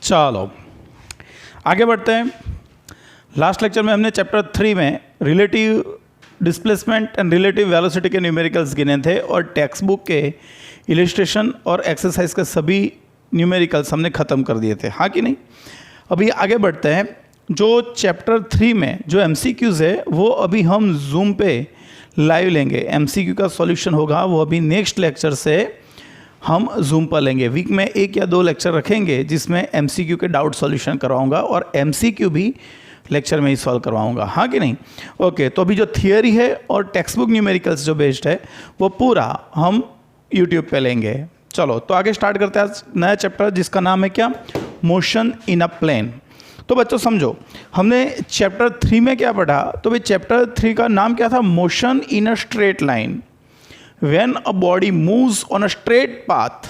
चलो आगे बढ़ते हैं। लास्ट लेक्चर में हमने चैप्टर 3 में relative displacement and relative velocity के न्यूमेरिकल्स गिने थे और टेक्स्ट बुक के इलिस्ट्रेशन और एक्सरसाइज के सभी न्यूमेरिकल्स हमने ख़त्म कर दिए थे, हाँ कि नहीं। अभी आगे बढ़ते हैं। जो चैप्टर 3 में जो MCQs है वो अभी हम जूम पे लाइव लेंगे। MCQ का सॉल्यूशन होगा वो अभी नेक्स्ट लेक्चर से हम जूम पर लेंगे। वीक में 1 या 2 लेक्चर रखेंगे जिसमें MCQ के डाउट सॉल्यूशन करवाऊंगा और MCQ भी लेक्चर में ही सॉल्व करवाऊंगा, हाँ कि नहीं। ओके, तो अभी जो थियरी है और टेक्स्ट बुक न्यूमेरिकल्स जो बेस्ड है वो पूरा हम यूट्यूब पे लेंगे। चलो तो आगे स्टार्ट करते हैं नया चैप्टर जिसका नाम है क्या, मोशन इन अ प्लेन। तो बच्चों समझो, हमने चैप्टर 3 में क्या पढ़ा, तो भाई चैप्टर 3 का नाम क्या था, motion in a straight line. When a body moves on a straight path,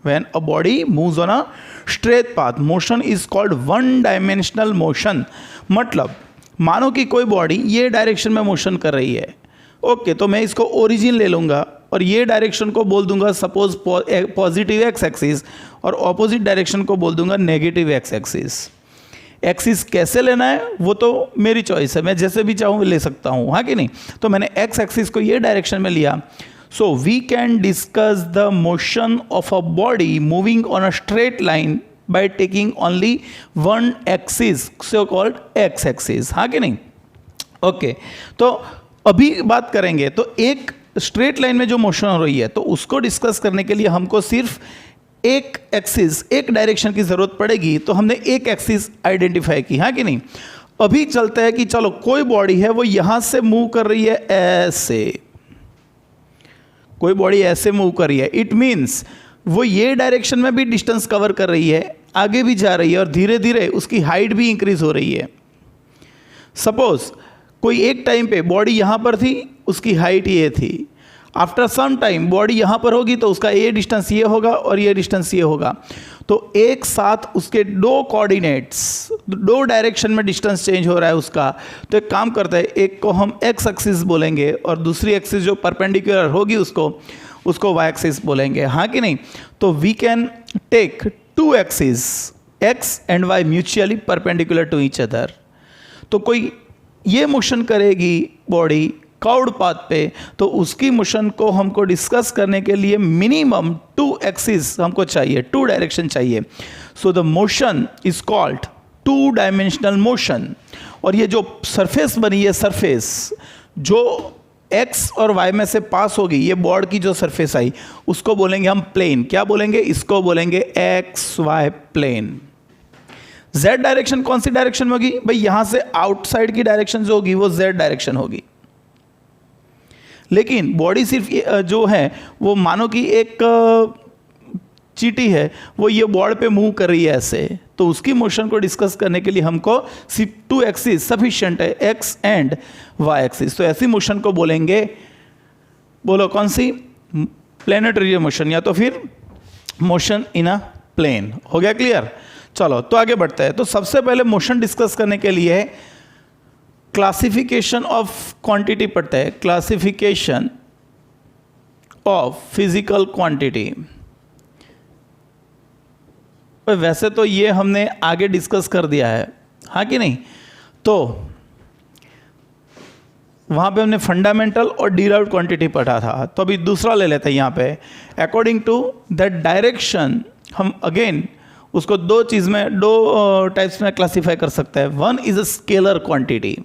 when a body moves on a straight path, motion is called one dimensional motion। मतलब मानो कि कोई बॉडी ये डायरेक्शन में मोशन कर रही है। ओके, तो मैं इसको ओरिजिन ले लूँगा और ये डायरेक्शन को बोल दूंगा सपोज पॉजिटिव एक्स एक्सिस और ऑपोजिट डायरेक्शन को बोल दूंगा नेगेटिव एक्स एक्सिस। एक्सिस कैसे लेना है वो तो मेरी चॉइस है, मैं जैसे भी चाहूँ ले सकता हूँ, हाँ कि नहीं। तो मैंने एक्स एक्सिस को ये डायरेक्शन में लिया। So we can discuss the motion of a body moving on a straight line by taking only one axis, so called X axis, हाँ कि नहीं। ओके, तो अभी बात करेंगे तो एक स्ट्रेट लाइन में जो मोशन हो रही है तो उसको डिस्कस करने के लिए हमको सिर्फ एक एक्सिस, एक डायरेक्शन की जरूरत पड़ेगी। तो हमने एक एक्सिस आइडेंटिफाई की, हाँ कि नहीं। अभी चलता है कि चलो कोई बॉडी है वो यहां से मूव कर रही है ऐसे, कोई बॉडी ऐसे मूव कर रही है। इट मींस वो ये डायरेक्शन में भी डिस्टेंस कवर कर रही है, आगे भी जा रही है और धीरे धीरे उसकी हाइट भी इंक्रीज हो रही है। सपोज कोई एक टाइम पे बॉडी यहां पर थी, उसकी हाइट ये थी। आफ्टर सम टाइम बॉडी यहाँ पर होगी तो उसका ये डिस्टेंस ये होगा और ये डिस्टेंस ये होगा। तो एक साथ उसके दो कोऑर्डिनेट्स, दो डायरेक्शन में डिस्टेंस चेंज हो रहा है उसका। तो एक काम करते हैं, एक को हम एक्स एक्सिस बोलेंगे और दूसरी एक्सिस जो परपेंडिकुलर होगी उसको वाई एक्सिस बोलेंगे, हाँ कि नहीं। तो we can take two axis, X and Y mutually perpendicular to each other. तो कोई ये मोशन करेगी बॉडी कर्व्ड पाथ पे, तो उसकी मोशन को हमको डिस्कस करने के लिए मिनिमम 2 एक्सिस हमको चाहिए, 2 डायरेक्शन चाहिए। So the motion is called 2 dimensional motion. और ये जो सरफेस बनी है, सरफेस जो एक्स और वाई में से पास होगी, ये बॉर्ड की जो सरफेस आई उसको बोलेंगे हम प्लेन। क्या बोलेंगे, इसको बोलेंगे X Y plane. Z direction कौन सी डायरेक्शन में होगी भाई, यहां से आउटसाइड की डायरेक्शन जो होगी वो जेड डायरेक्शन होगी। लेकिन बॉडी सिर्फ जो है वो मानो कि एक चींटी है, वो ये बॉर्ड पे मूव कर रही है ऐसे, तो उसकी मोशन को डिस्कस करने के लिए हमको सिर्फ 2 एक्सिस सफिशिएंट है, एक्स एंड वाई एक्सिस। तो ऐसी मोशन को बोलेंगे, बोलो कौन सी, प्लेनेटरी मोशन या तो फिर मोशन इन अ प्लेन। हो गया क्लियर। चलो तो आगे बढ़ते हैं। तो सबसे पहले मोशन डिस्कस करने के लिए क्लासिफिकेशन ऑफ क्वांटिटी पढ़ते हैं, क्लासिफिकेशन ऑफ फिजिकल क्वांटिटी। वैसे तो ये हमने आगे डिस्कस कर दिया है, हाँ कि नहीं। तो वहां पे हमने फंडामेंटल और डिराइव्ड क्वांटिटी पढ़ा था। तो अभी दूसरा ले लेते हैं यहाँ पे, अकॉर्डिंग टू दैट डायरेक्शन। हम अगेन उसको दो टाइप्स में क्लासीफाई कर सकते हैं। One is a scalar quantity,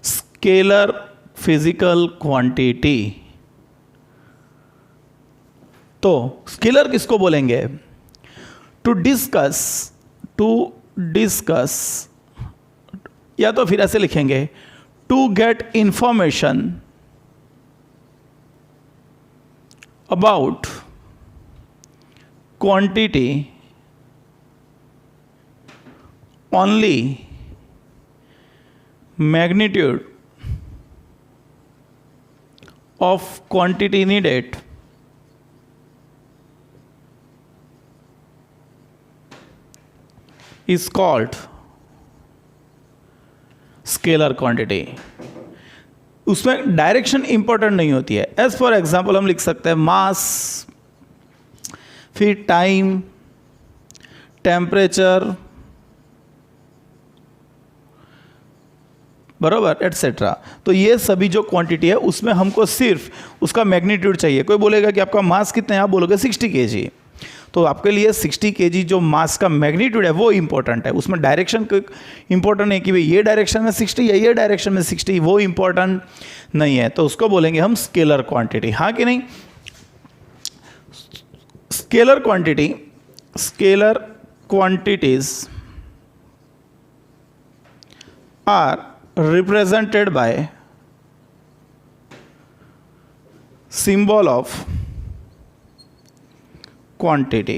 scalar physical quantity. तो स्केलर किसको बोलेंगे, टू डिस्कस या तो फिर ऐसे लिखेंगे, to get information about quantity only magnitude of quantity needed is called scalar quantity। उसमें डायरेक्शन इंपॉर्टेंट नहीं होती है। एज फॉर एग्जाम्पल हम लिख सकते हैं मास, फिर टाइम, टेम्परेचर, बराबर, एटसेट्रा। तो ये सभी जो क्वांटिटी है उसमें हमको सिर्फ उसका मैग्नीट्यूड चाहिए। कोई बोलेगा कि आपका मास कितना है, आप बोलोगे 60 kg, तो आपके लिए 60 kg जो मास का मैग्नीट्यूड है वो इंपॉर्टेंट है। उसमें डायरेक्शन इंपॉर्टेंट है कि भाई ये डायरेक्शन में 60 या ये डायरेक्शन में 60, वो इंपॉर्टेंट नहीं है। तो उसको बोलेंगे हम स्केलर क्वांटिटी, हाँ कि नहीं। Scalar quantity, scalar quantities are represented by symbol of quantity।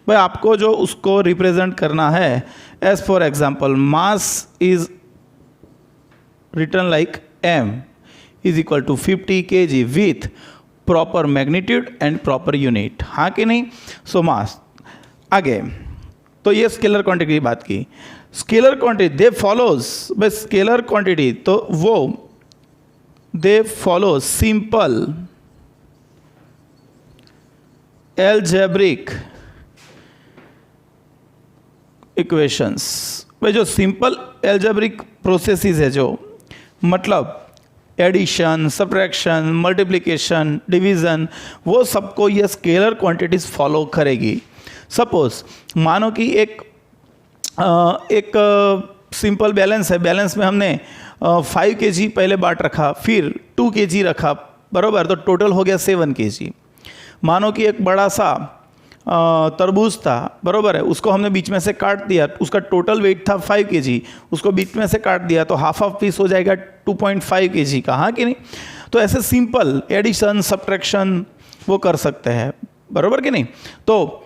भाई आपको जो उसको रिप्रेजेंट करना है, as for example mass is written like m is equal to 50 kg with proper magnitude and proper unit, हाँ कि नहीं। सो मास आगे, तो ये स्केलर क्वांटिटी की बात की। स्केलर क्वांटिटी दे फॉलोज, बाय स्केलर क्वांटिटी तो वो they follow simple algebraic equations. भाई जो सिंपल एल्जेब्रिक प्रोसेसेस है, जो मतलब एडिशन, सब्ट्रैक्शन, मल्टीप्लिकेशन, डिवीजन, वो सबको ये स्केलर क्वांटिटीज फॉलो करेगी। सपोज मानो कि एक सिंपल बैलेंस है, बैलेंस में हमने 5 kg पहले बाट रखा, फिर 2 kg रखा, बराबर, तो टोटल हो गया 7 kg। मानो कि एक बड़ा सा तरबूज था, बराबर है, उसको हमने बीच में से काट दिया, उसका टोटल वेट था 5 kg, उसको बीच में से काट दिया तो हाफ ऑफ पीस हो जाएगा 2.5 kg का, हाँ कि नहीं। तो ऐसे सिंपल एडिशन, सब्ट्रैक्शन वो कर सकते हैं, बराबर कि नहीं। तो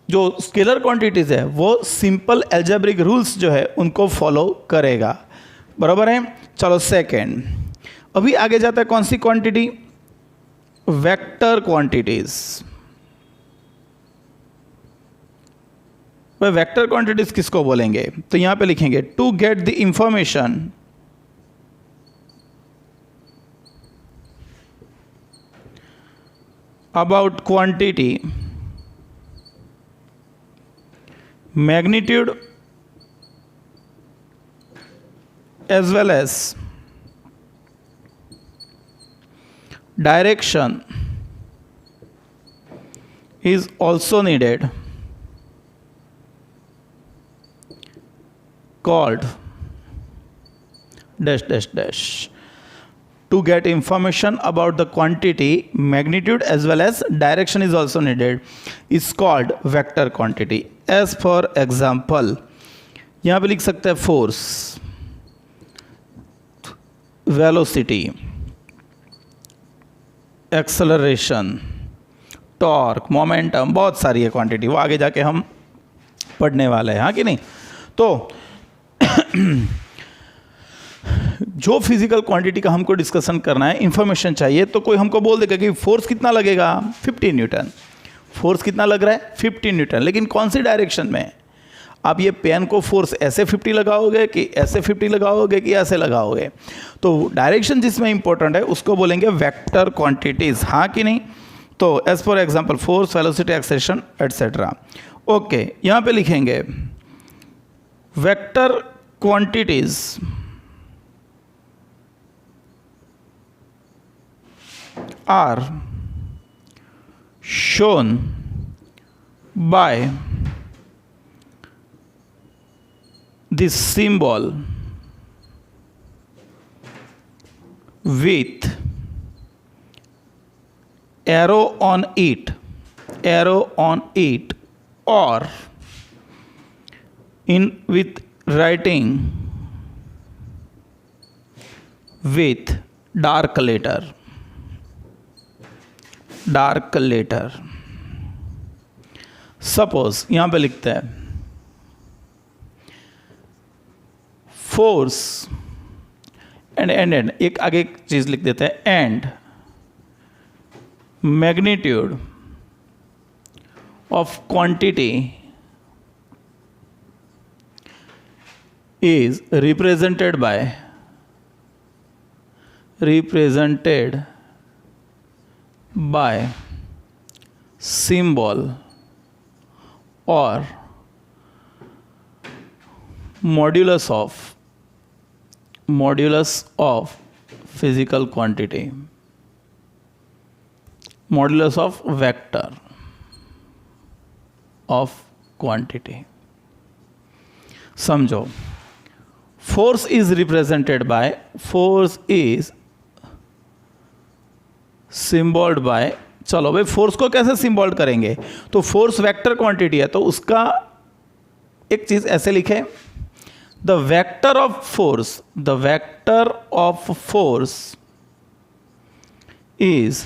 जो स्केलर क्वांटिटीज है वो सिंपल एल्जेब्रिक रूल्स जो है उनको फॉलो करेगा, बराबर है। चलो सेकंड, अभी आगे जाता है कौन सी क्वांटिटी, वेक्टर क्वांटिटीज। वह वेक्टर क्वांटिटीज किसको बोलेंगे, तो यहां पे लिखेंगे to get the information about quantity, magnitude as well as direction is also needed, called dash dash dash। To get information about the quantity, magnitude as well as direction is also needed, is called vector quantity। As for example, यहाँ पे लिख सकते हैं force, velocity, acceleration, torque, momentum, बहुत सारी है quantity, वो आगे जाके हम पढ़ने वाले हैं, हाँ कि नहीं। तो जो फिजिकल क्वांटिटी का हमको डिस्कशन करना है, इंफॉर्मेशन चाहिए, तो कोई हमको बोल देगा कि फोर्स कितना लगेगा, 50 न्यूटन। फोर्स कितना लग रहा है, 50 न्यूटन, लेकिन कौन सी डायरेक्शन में। आप ये पेन को फोर्स ऐसे 50 लगाओगे कि ऐसे 50 लगाओगे कि ऐसे लगाओगे, तो डायरेक्शन जिसमें इंपॉर्टेंट है उसको बोलेंगे वेक्टर क्वांटिटीज, हाँ कि नहीं। तो as for example force, velocity, acceleration etcetera. Okay, यहाँ पे लिखेंगे vector quantities are shown by this symbol with arrow on it, or in with writing with dark letter, dark letter. Suppose यहां पे लिखते हैं फोर्स एंड एक आगे एक चीज लिख देते हैं, and magnitude of quantity is represented by symbol और modulus of physical quantity, modulus of vector of quantity. समझो, force is represented by, force is symbolled by, चलो भाई फोर्स को कैसे सिंबल्ड करेंगे, तो फोर्स वेक्टर क्वांटिटी है, तो उसका एक चीज ऐसे लिखे, the vector of force, the vector of force is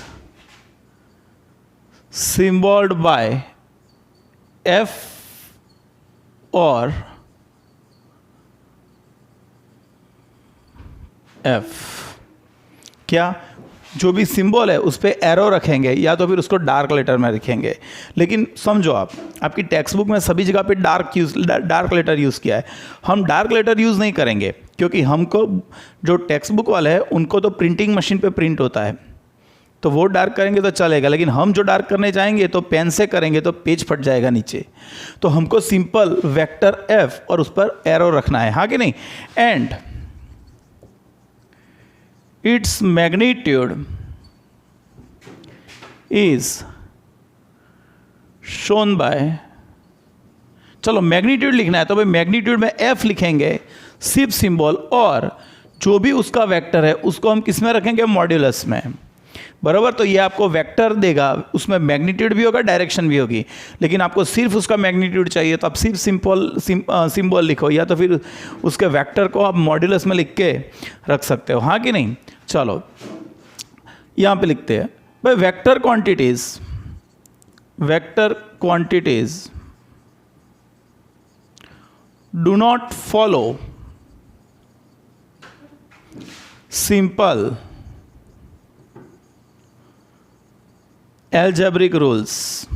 symbolled by F और एफ। क्या, जो भी सिंबल है उस पर एरो रखेंगे या तो फिर उसको डार्क लेटर में रखेंगे। लेकिन समझो, आपकी टेक्स्ट बुक में सभी जगह पे डार्क लेटर यूज़ किया है। हम डार्क लेटर यूज़ नहीं करेंगे क्योंकि हमको जो टेक्स्ट बुक वाले हैं उनको तो प्रिंटिंग मशीन पे प्रिंट होता है, तो वो डार्क करेंगे तो चलेगा, लेकिन हम जो डार्क करने जाएंगे तो पेन से करेंगे तो पेज फट जाएगा नीचे। तो हमको सिंपल वेक्टर एफ और उस पर एरो रखना है, हाँ कि नहीं। And its magnitude is shown by, चलो मैग्नीट्यूड लिखना है तो भाई मैग्नीट्यूड में एफ लिखेंगे सिर्फ सिंबल, और जो भी उसका वेक्टर है उसको हम किस में रखेंगे, मॉड्यूलस में, बराबर। तो ये आपको वेक्टर देगा, उसमें मैग्नीट्यूड भी होगा, डायरेक्शन भी होगी, लेकिन आपको सिर्फ उसका मैग्नीट्यूड चाहिए तो आप सिर्फ सिंबल लिखो, या तो फिर उसके वेक्टर को आप मॉड्यूलस में लिख के रख सकते हो, हाँ कि नहीं। चलो यहाँ पे लिखते हैं भाई, vector quantities do not follow simple algebraic rules.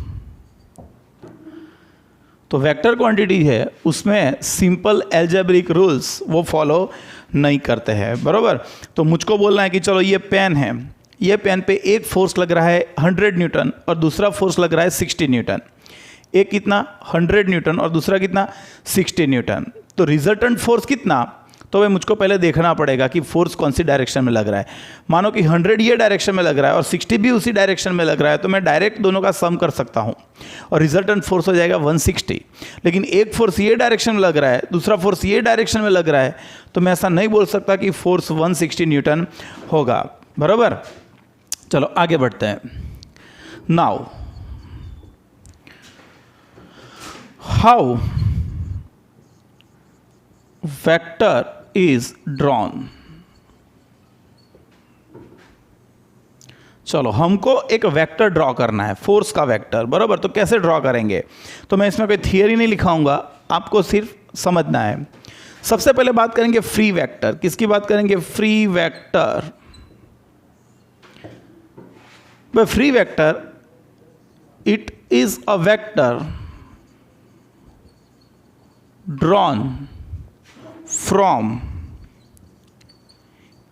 तो वेक्टर क्वांटिटी है उसमें सिंपल एल्जेब्रिक रूल्स वो फॉलो नहीं करते हैं, बराबर। तो मुझको बोलना है कि चलो ये पेन है, ये पेन पे एक फोर्स लग रहा है 100 न्यूटन और दूसरा फोर्स लग रहा है 60 न्यूटन। एक कितना 100 न्यूटन और दूसरा कितना 60 न्यूटन। तो रिजल्टेंट फोर्स कितना, तो भाई मुझको पहले देखना पड़ेगा कि फोर्स कौन सी डायरेक्शन में लग रहा है। मानो कि 100 ये डायरेक्शन में लग रहा है और 60 भी उसी डायरेक्शन में लग रहा है, तो मैं डायरेक्ट दोनों का सम कर सकता हूँ और रिजल्टेंट फोर्स हो जाएगा 160। लेकिन एक फोर्स ये डायरेक्शन में लग रहा है, दूसरा फोर्स ये डायरेक्शन में लग रहा है, तो मैं ऐसा नहीं बोल सकता कि फोर्स 160 न्यूटन होगा, बराबर। चलो आगे बढ़ते हैं। Now how vector is drawn. चलो हमको एक वेक्टर ड्रॉ करना है, फोर्स का वेक्टर, बराबर। तो कैसे ड्रॉ करेंगे, तो मैं इसमें कोई थियरी नहीं लिखाऊंगा, आपको सिर्फ समझना है। सबसे पहले बात करेंगे फ्री वेक्टर। किसकी बात करेंगे, free vector. Free vector, it is a vector drawn from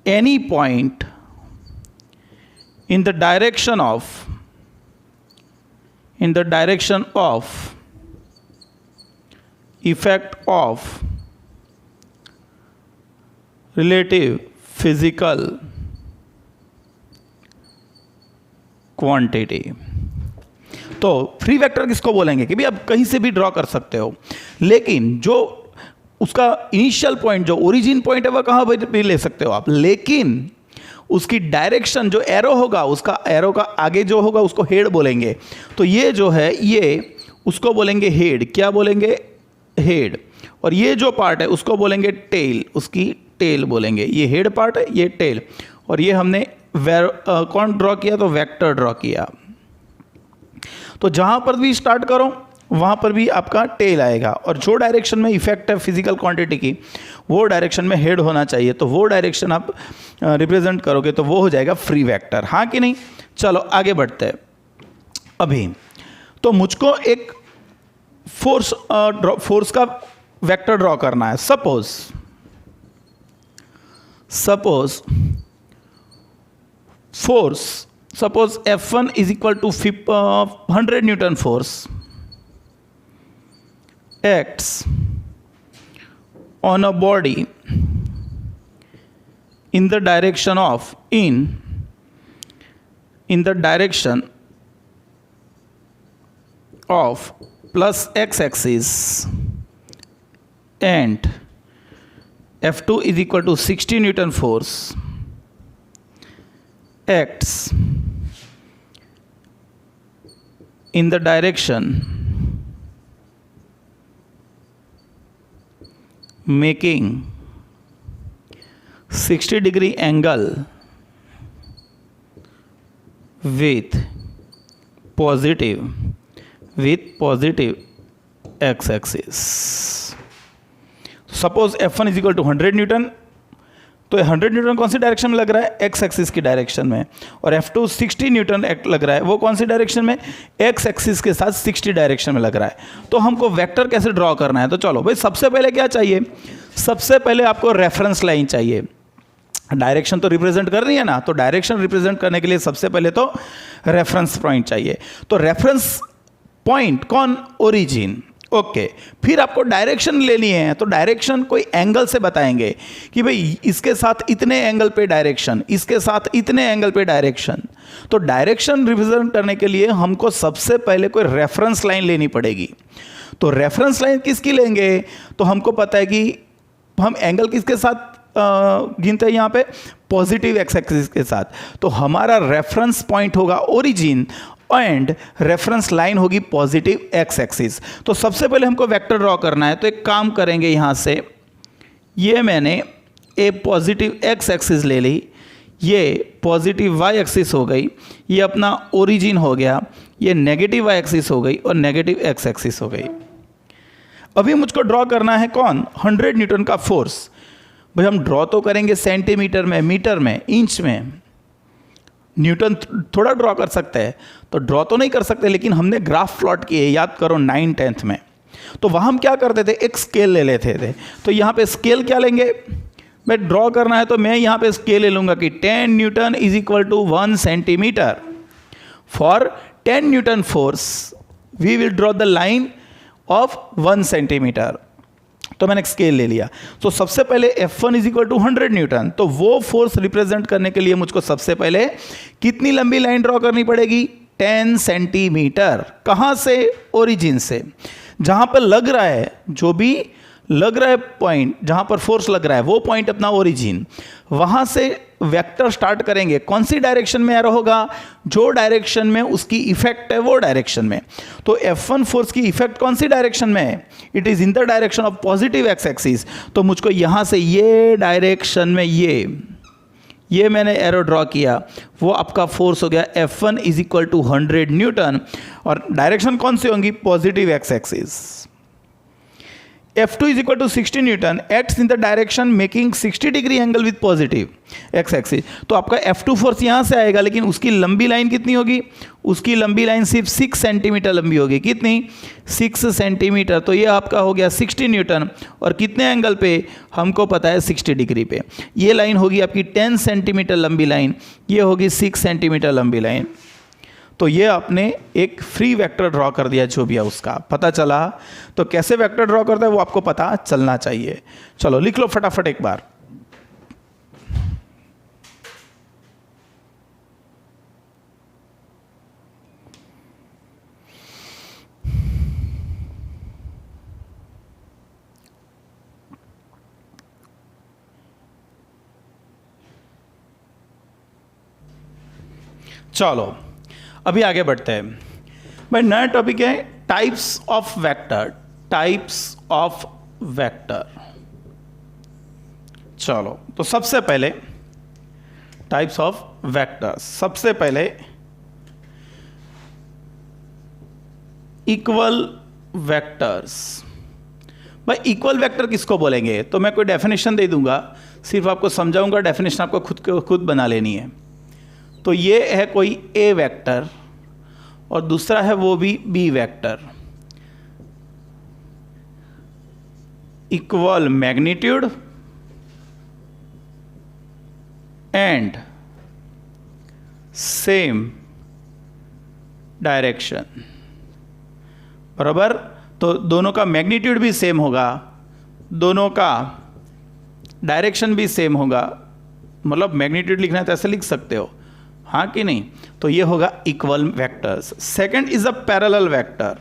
any point in the direction of effect of relative physical quantity। तो फ्री वेक्टर किसको बोलेंगे कि भी आप कहीं से भी ड्रॉ कर सकते हो, लेकिन जो उसका इनिशियल पॉइंट, जो ओरिजिन पॉइंट है, वह कहाँ भी ले सकते हो आप, लेकिन उसकी डायरेक्शन जो एरो होगा, उसका एरो का आगे जो होगा उसको हेड बोलेंगे। तो ये जो है ये उसको बोलेंगे हेड। क्या बोलेंगे, हेड। और ये जो पार्ट है उसको बोलेंगे टेल, उसकी टेल बोलेंगे। ये हेड पार्ट है, ये टेल। और ये हमने कौन ड्रॉ किया, तो वेक्टर ड्रॉ किया। तो जहाँ पर भी स्टार्ट करो वहाँ पर भी आपका टेल आएगा, और जो डायरेक्शन में इफेक्ट है फिजिकल क्वांटिटी की वो डायरेक्शन में हेड होना चाहिए। तो वो डायरेक्शन आप रिप्रेजेंट करोगे तो वो हो जाएगा फ्री वेक्टर, हाँ कि नहीं। चलो आगे बढ़ते हैं। अभी तो मुझको एक फोर्स का वेक्टर ड्रॉ करना है। Suppose force, suppose F1 is equal to 100 newton force, acts on a body in the direction of plus x-axis and F2 is equal to 60 Newton force acts in the direction making 60-degree angle with positive x-axis. Suppose F1 is equal to 100 newton, तो 100 Newton कौन सी direction में लग रहा है? X axis की direction में। और F2 60 न्यूटन लग रहा है, वो कौन सी डायरेक्शन में? एक्स एक्सिस के साथ 60 डायरेक्शन में लग रहा है। तो हमको वेक्टर कैसे ड्रॉ करना है? तो चलो भाई, सबसे पहले क्या चाहिए? सबसे पहले आपको रेफरेंस लाइन चाहिए। डायरेक्शन तो रिप्रेजेंट कर रही है ना, तो डायरेक्शन रिप्रेजेंट करने के लिए सबसे पहले तो रेफरेंस पॉइंट चाहिए। तो रेफरेंस पॉइंट कौन? ओरिजिन। ओके, फिर आपको डायरेक्शन लेनी है, तो डायरेक्शन कोई एंगल से बताएंगे कि भाई इसके साथ इतने एंगल पे डायरेक्शन, इसके साथ इतने एंगल पे डायरेक्शन। तो डायरेक्शन रिप्रेजेंट करने के लिए हमको सबसे पहले कोई रेफरेंस लाइन लेनी पड़ेगी। तो रेफरेंस लाइन किसकी लेंगे? तो हमको पता है कि हम एंगल किसके साथ गिनते हैं यहाँ पे? पॉजिटिव एक्स एक्सिस के साथ। तो हमारा रेफरेंस पॉइंट होगा ओरिजिन एंड रेफरेंस लाइन होगी पॉजिटिव एक्स एक्सिस। तो सबसे पहले हमको वेक्टर ड्रॉ करना है, तो एक काम करेंगे, यहाँ से ये मैंने ए पॉजिटिव एक्स एक्सिस ले ली, ये पॉजिटिव वाई एक्सिस हो गई, ये अपना ओरिजिन हो गया, ये नेगेटिव वाई एक्सिस हो गई और नेगेटिव एक्स एक्सिस हो गई। अभी मुझको ड्रॉ करना है कौन? 100 न्यूटन का फोर्स। भाई हम ड्रॉ तो करेंगे सेंटीमीटर में, मीटर में, इंच में, न्यूटन थोड़ा ड्रॉ कर सकते हैं, तो ड्रॉ तो नहीं कर सकते, लेकिन हमने ग्राफ प्लॉट किए, याद करो 9th में। तो वहाँ हम क्या करते थे? एक स्केल ले लेते थे। तो यहाँ पे स्केल क्या लेंगे? मैं ड्रॉ करना है तो मैं यहाँ पे स्केल ले लूँगा कि 10 newton is equal to 1 centimetre. For 10 newton force we will draw the line of 1 centimetre. तो मैंने एक स्केल ले लिया। तो सबसे पहले F1 is equal to 100 newton, तो वो फोर्स रिप्रेजेंट करने के लिए मुझको सबसे पहले कितनी लंबी लाइन ड्रॉ करनी पड़ेगी? 10 सेंटीमीटर। कहाँ से? ओरिजिन से। जहाँ पर लग रहा है, जो भी लग रहा है पॉइंट, जहाँ पर फोर्स लग रहा है वो पॉइंट अपना ओरिजिन, वहाँ से वेक्टर स्टार्ट करेंगे। कौन सी डायरेक्शन में एरो होगा? जो डायरेक्शन में उसकी इफेक्ट है वो डायरेक्शन में। तो F1 फोर्स की इफेक्ट कौन सी डायरेक्शन में है? It is in the direction of positive X axis. तो मुझको यहाँ से ये डायरेक्शन में ये मैंने एरो ड्रॉ किया, वो आपका फोर्स हो गया F1 is equal to 100 newton. और डायरेक्शन कौन सी होंगी? Positive X axis. F2 is equal to 60 newton acts in the direction making 60 degree angle with positive X axis. तो आपका F2 फोर्स यहाँ से आएगा, लेकिन उसकी लंबी लाइन कितनी होगी? उसकी लंबी लाइन सिर्फ 6 सेंटीमीटर लंबी होगी। कितनी? 6 सेंटीमीटर। तो ये आपका हो गया 60 न्यूटन। और कितने एंगल पे? हमको पता है 60 डिग्री पे। ये लाइन होगी आपकी 10 सेंटीमीटर लंबी लाइन, ये होगी 6 सेंटीमीटर लंबी लाइन। तो ये आपने एक फ्री वेक्टर ड्रॉ कर दिया, जो भी है उसका पता चला। तो कैसे वेक्टर ड्रॉ करता है वो आपको पता चलना चाहिए। चलो लिख लो फटाफट एक बार। चलो अभी आगे बढ़ते हैं। भाई नया टॉपिक है types of vector. Types of vector. चलो तो सबसे पहले टाइप्स ऑफ वेक्टर्स। सबसे पहले इक्वल वेक्टर्स। भाई इक्वल वेक्टर किसको बोलेंगे? तो मैं कोई डेफिनेशन दे दूंगा, सिर्फ आपको समझाऊंगा, डेफिनेशन आपको खुद बना लेनी है। तो ये है कोई ए वेक्टर और दूसरा है वो भी B vector. Equal magnitude and same direction. बराबर। तो दोनों का मैग्नीट्यूड भी सेम होगा, दोनों का डायरेक्शन भी सेम होगा, मतलब मैग्नीट्यूड लिखना है तो ऐसे लिख सकते हो, हाँ कि नहीं? तो ये होगा equal vectors. Second is a parallel vector.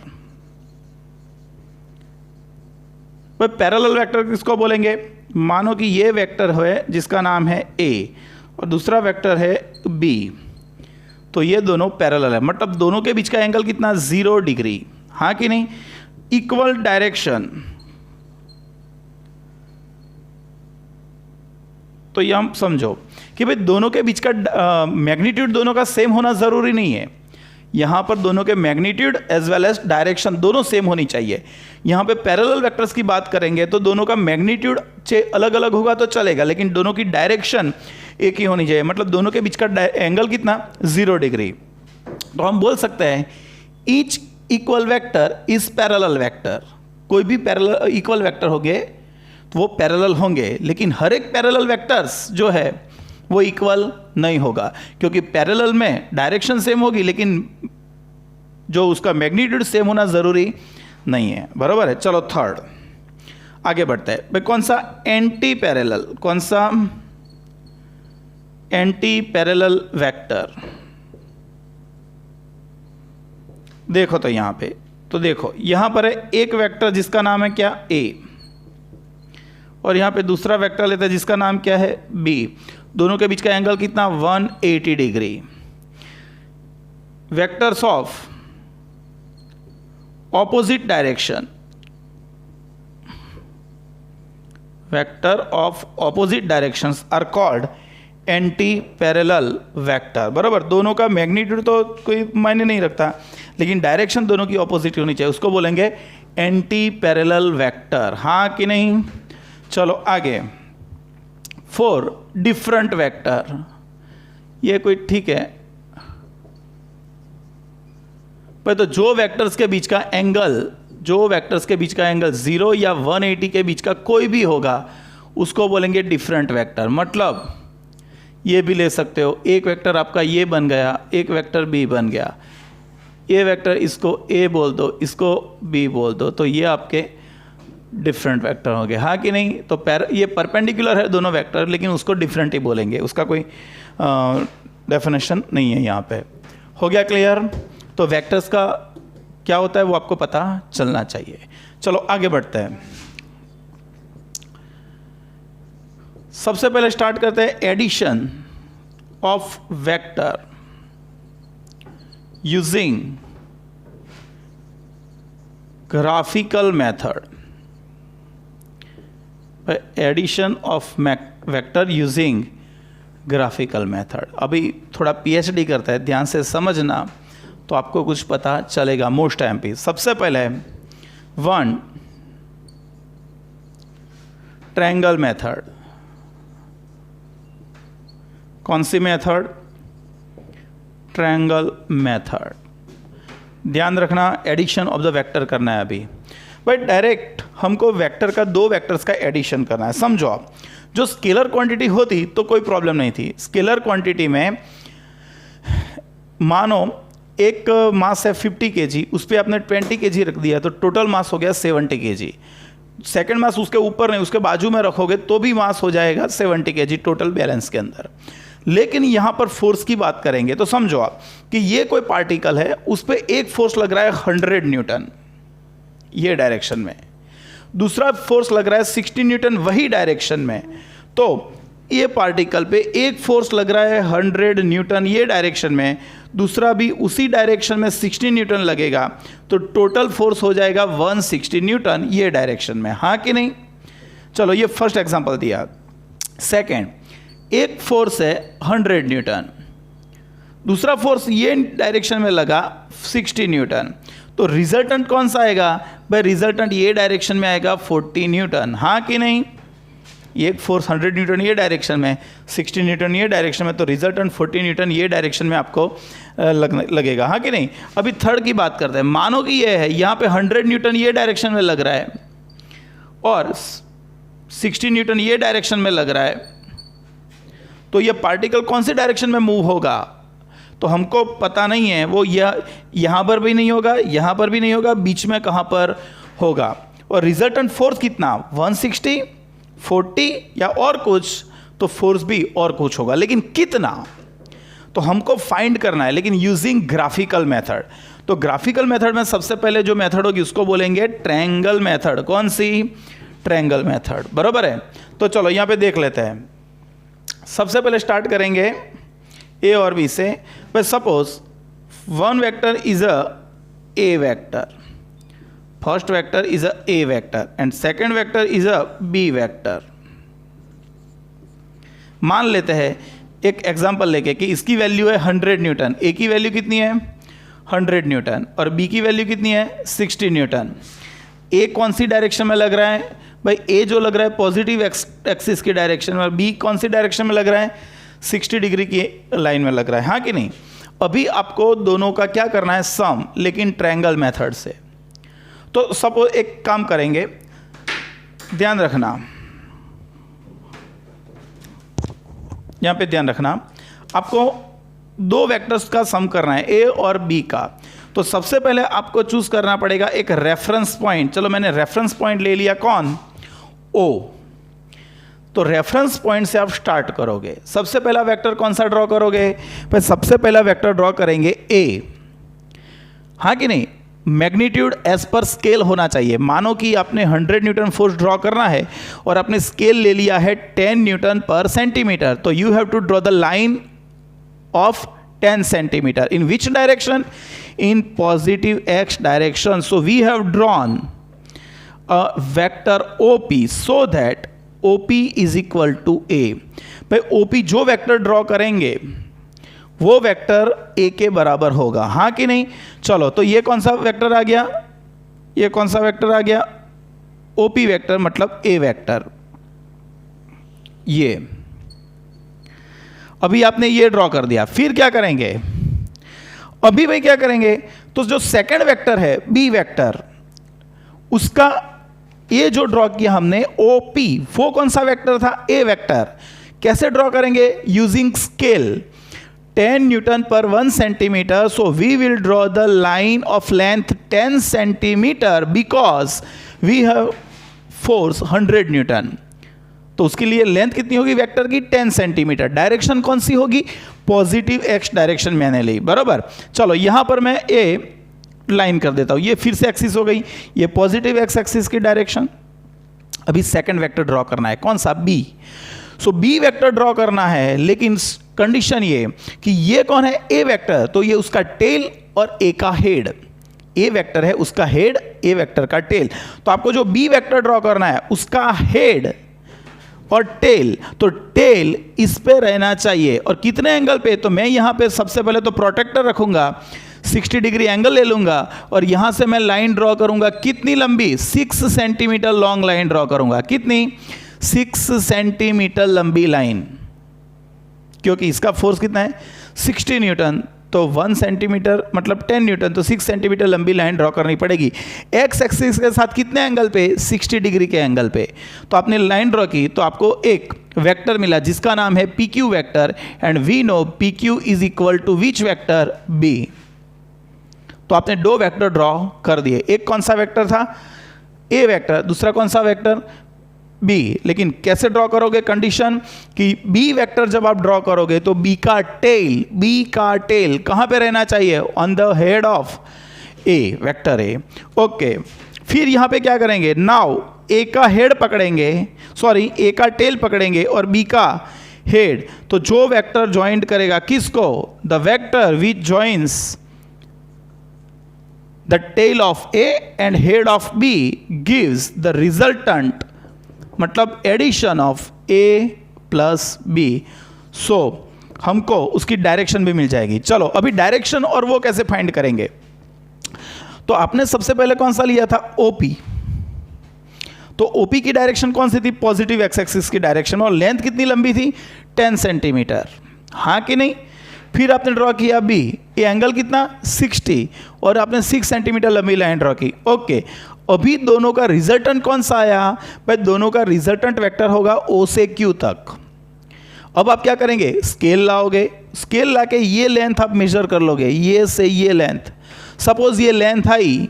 भाई पैरेलल वेक्टर किसको बोलेंगे? मानो कि ये वेक्टर है जिसका नाम है ए और दूसरा वेक्टर है बी, तो ये दोनों पैरेलल है, मतलब दोनों के बीच का एंगल कितना? 0 डिग्री, हाँ कि नहीं? इक्वल डायरेक्शन, तो ये हम समझो कि भाई दोनों के बीच का मैग्नीट्यूड दोनों का सेम होना जरूरी नहीं है। यहां पर दोनों के magnitude as well as direction दोनों सेम होनी चाहिए। यहां पे पैरेलल वेक्टर्स की बात करेंगे तो दोनों का मैग्नीट्यूड अलग अलग होगा तो चलेगा, लेकिन दोनों की डायरेक्शन एक ही होनी चाहिए, मतलब दोनों के बीच का एंगल कितना? 0 डिग्री। तो हम बोल सकते हैं each equal vector is parallel vector. कोई भी पैरेलल इक्वल वेक्टर होंगे तो वो पैरेलल होंगे, लेकिन हर एक पैरेलल वेक्टर्स जो है वो इक्वल नहीं होगा, क्योंकि पैरेलल में डायरेक्शन सेम होगी लेकिन जो उसका मैग्नीट्यूड सेम होना जरूरी नहीं है, बराबर है। चलो थर्ड आगे बढ़ते हैं। भाई कौन सा? Anti parallel. कौन सा? Anti parallel vector. देखो तो यहां पे, तो देखो यहां पर है एक वेक्टर जिसका नाम है क्या? ए, और यहां पे दूसरा वेक्टर लेते हैं जिसका नाम क्या है? बी। दोनों के बीच का एंगल कितना? 180 degree. Vectors of opposite direction, vector of opposite directions are called anti parallel vector, बराबर। दोनों का मैग्नीट्यूड तो कोई मायने नहीं रखता, लेकिन डायरेक्शन दोनों की ऑपोजिट होनी चाहिए, उसको बोलेंगे एंटी पैरेलल वेक्टर, हाँ कि नहीं? चलो आगे। 4 डिफरेंट वेक्टर। ये कोई ठीक है पर तो जो वेक्टर्स के बीच का एंगल, जो वेक्टर्स के बीच का एंगल 0 या 180 के बीच का कोई भी होगा उसको बोलेंगे डिफरेंट वेक्टर। मतलब ये भी ले सकते हो, एक वेक्टर आपका ये बन गया, एक वेक्टर बी बन गया, ये वेक्टर इसको ए बोल दो, इसको बी बोल दो, तो ये आपके डिफरेंट वेक्टर हो गए, हाँ कि नहीं? तो ये परपेंडिकुलर है दोनों वेक्टर, लेकिन उसको डिफरेंट ही बोलेंगे, उसका कोई डेफिनेशन नहीं है यहाँ पे। हो गया क्लियर? तो वेक्टर्स का क्या होता है वो आपको पता चलना चाहिए। चलो आगे बढ़ते हैं। सबसे पहले स्टार्ट करते हैं addition of vector using graphical method. Addition of vector using graphical method. अभी थोड़ा पीएचडी करता है, ध्यान से समझना तो आपको कुछ पता चलेगा मोस्ट एमपी। सबसे पहले 1 ट्रायंगल मेथड। कौन सी मेथड? Triangle method. ध्यान रखना एडिशन ऑफ द वेक्टर करना है अभी। बट डायरेक्ट हमको वेक्टर का, 2 वेक्टर्स का एडिशन करना है। समझो आप, जो स्केलर क्वांटिटी होती तो कोई प्रॉब्लम नहीं थी। स्केलर क्वांटिटी में मानो एक मास है 50 kg, उस पर आपने 20 kg रख दिया तो टोटल मास हो गया 70 kg। सेकंड मास उसके ऊपर नहीं, उसके बाजू में रखोगे तो भी मास हो जाएगा 70 kg टोटल बैलेंस के अंदर। लेकिन यहां पर फोर्स की बात करेंगे तो समझो आप कि ये कोई पार्टिकल है, उस पर एक फोर्स लग रहा है 100 न्यूटन ये डायरेक्शन में, दूसरा फोर्स लग रहा है 60 न्यूटन वही डायरेक्शन में। तो ये पार्टिकल पे एक फोर्स लग रहा है 100 न्यूटन ये डायरेक्शन में, दूसरा भी उसी डायरेक्शन में 60 न्यूटन लगेगा, तो टोटल फोर्स हो जाएगा 160 न्यूटन ये डायरेक्शन में, हाँ कि नहीं? चलो ये फर्स्ट एग्जांपल दिया। सेकंड, एक फोर्स है 100 न्यूटन, दूसरा फोर्स ये डायरेक्शन में लगा 60 न्यूटन, तो रिजल्टेंट कौन सा आएगा? भाई रिजल्टेंट ये डायरेक्शन में आएगा 40 न्यूटन, हाँ कि नहीं? एक फोर्स 100 न्यूटन ये डायरेक्शन में, 60 न्यूटन ये डायरेक्शन में, तो रिजल्टेंट 40 न्यूटन ये डायरेक्शन में आपको लगेगा, हाँ कि नहीं? अभी थर्ड की बात करते हैं। मानो कि ये है, यहाँ पे 100 न्यूटन ये डायरेक्शन में लग रहा है और 60 न्यूटन ये डायरेक्शन में लग रहा है, तो ये पार्टिकल कौन सी डायरेक्शन में मूव होगा तो हमको पता नहीं है। वो यहाँ पर भी नहीं होगा, यहाँ पर भी नहीं होगा, बीच में कहाँ पर होगा। और रिजल्टेंट फोर्स कितना, 160, 40 या और कुछ, तो फोर्स भी और कुछ होगा, लेकिन कितना तो हमको फाइंड करना है, लेकिन यूजिंग ग्राफिकल मेथड। तो ग्राफिकल मेथड में सबसे पहले जो मेथड होगी उसको बोलेंगे ट्रायंगल मेथड। कौन सी, ट्रायंगल मेथड, बराबर है। तो चलो यहां पे देख लेते हैं। सबसे पहले स्टार्ट करेंगे ए और बी से। But suppose one vector is a A vector, first vector is a A vector and second vector is a B vector. मान लेते हैं एक एग्जांपल लेके कि इसकी वैल्यू है 100 न्यूटन, ए की वैल्यू कितनी है 100 न्यूटन और बी की वैल्यू कितनी है 60 न्यूटन। ए कौन सी डायरेक्शन में लग रहा है भाई, ए जो लग रहा है पॉजिटिव एक्सिस की डायरेक्शन में, और बी कौन सी डायरेक्शन में लग रहा है 60 डिग्री की लाइन में लग रहा है, हाँ कि नहीं। अभी आपको दोनों का क्या करना है, सम, लेकिन ट्रायंगल मेथड से। तो सपोज एक काम करेंगे, ध्यान रखना, यहां पे ध्यान रखना, आपको दो वेक्टर्स का सम करना है, ए और बी का। तो सबसे पहले आपको चूज करना पड़ेगा एक रेफरेंस पॉइंट। चलो मैंने रेफरेंस पॉइंट ले लिया, कौन, ओ। तो रेफरेंस पॉइंट से आप स्टार्ट करोगे। सबसे पहला वेक्टर कौन सा ड्रॉ करोगे, फिर सबसे पहला वेक्टर ड्रॉ करेंगे ए, हाँ कि नहीं। मैग्नीट्यूड एज पर स्केल होना चाहिए। मानो कि आपने 100 न्यूटन फोर्स ड्रॉ करना है और आपने स्केल ले लिया है 10 न्यूटन पर सेंटीमीटर, तो you have to draw the line of 10 centimetre. In which direction, in positive X direction. So we have drawn a vector OP so that OP is equal to A. भाई OP जो vector draw करेंगे वो vector A के बराबर होगा, हाँ कि नहीं। चलो तो ये कौन सा वेक्टर आ गया, ये कौन सा वेक्टर आ गया, OP वेक्टर मतलब ए वेक्टर। ये अभी आपने ये ड्रॉ कर दिया, फिर क्या करेंगे, अभी भाई क्या करेंगे, तो जो सेकंड वेक्टर है बी वेक्टर, उसका ये जो ड्रॉ किया हमने OP, वो कौन सा वेक्टर था, ए वेक्टर। कैसे ड्रॉ करेंगे, यूजिंग स्केल 10 न्यूटन पर 1 centimetre. So we will draw the line of length 10 centimetre because we have force 100 newton. तो उसके लिए लेंथ कितनी होगी वेक्टर की, 10 सेंटीमीटर। डायरेक्शन कौन सी होगी, पॉजिटिव एक्स डायरेक्शन मैंने ली, बराबर। चलो यहां पर मैं ए लाइन कर देता हूं, ये फिर से एक्सिस हो गई, ये पॉजिटिव एक्स एक्सिस की डायरेक्शन। अभी सेकंड वेक्टर ड्रॉ करना है, कौन सा, बी। सो बी वेक्टर ड्रॉ करना है, लेकिन कंडीशन ये कि ये कौन है, ए वेक्टर, तो ये उसका टेल और ए का हेड। ए वेक्टर है उसका हेड, ए वेक्टर का टेल। तो आपको जो बी वेक्टर ड्रॉ करना है उसका हेड और टेल, तो टेल इस पे रहना चाहिए। और कितने एंगल पे, तो मैं यहां पे सबसे पहले तो प्रोटेक्टर रखूंगा, 60 डिग्री एंगल ले लूंगा और यहां से मैं लाइन ड्रॉ करूंगा, कितनी लंबी, 6 सेंटीमीटर लॉन्ग लाइन ड्रॉ करूंगा। कितनी, 6 सेंटीमीटर लंबी लाइन, क्योंकि इसका फोर्स कितना है 60 न्यूटन, तो 1 सेंटीमीटर मतलब 10 न्यूटन, तो 6 सेंटीमीटर लंबी लाइन ड्रॉ करनी पड़ेगी। एक्स एक्सिस के साथ कितने एंगल पे, 60 डिग्री के एंगल पे। तो आपने लाइन ड्रॉ की तो आपको एक वेक्टर मिला जिसका नाम है PQ vector, and we know PQ is equal to which vector, B। तो आपने दो वेक्टर ड्रॉ कर दिए, एक कौन सा वेक्टर था, ए वेक्टर, दूसरा कौन सा वेक्टर, बी। लेकिन कैसे ड्रॉ करोगे, कंडीशन कि बी वेक्टर जब आप ड्रॉ करोगे तो बी का टेल कहां पे रहना चाहिए, on the head of A vector A. Okay, फिर यहां पे क्या करेंगे, नाउ ए का हेड पकड़ेंगे, सॉरी ए का टेल पकड़ेंगे और बी का हेड। तो जो वेक्टर ज्वाइंट करेगा किसको, the vector which joins the tail of A and head of B gives the resultant, मतलब addition of A plus B. So हमको उसकी डायरेक्शन भी मिल जाएगी। चलो अभी डायरेक्शन और वो कैसे फाइंड करेंगे, तो आपने सबसे पहले कौन सा लिया था, OP। तो OP की डायरेक्शन कौन सी थी, पॉजिटिव एक्स एक्सिस की डायरेक्शन, और लेंथ कितनी लंबी थी, 10 सेंटीमीटर, हाँ कि नहीं। फिर आपने ड्रॉ किया B, ये एंगल कितना 60, और आपने 6 सेंटीमीटर लंबी लाइन ड्रॉ की। ओके, अभी दोनों का रिजल्टेंट कौन सा आया, भाई दोनों का रिजल्टेंट वेक्टर होगा O से Q तक। अब आप क्या करेंगे, स्केल लाओगे, स्केल लाके ये लेंथ आप मेजर कर लोगे, ये से ये लेंथ। सपोज ये length I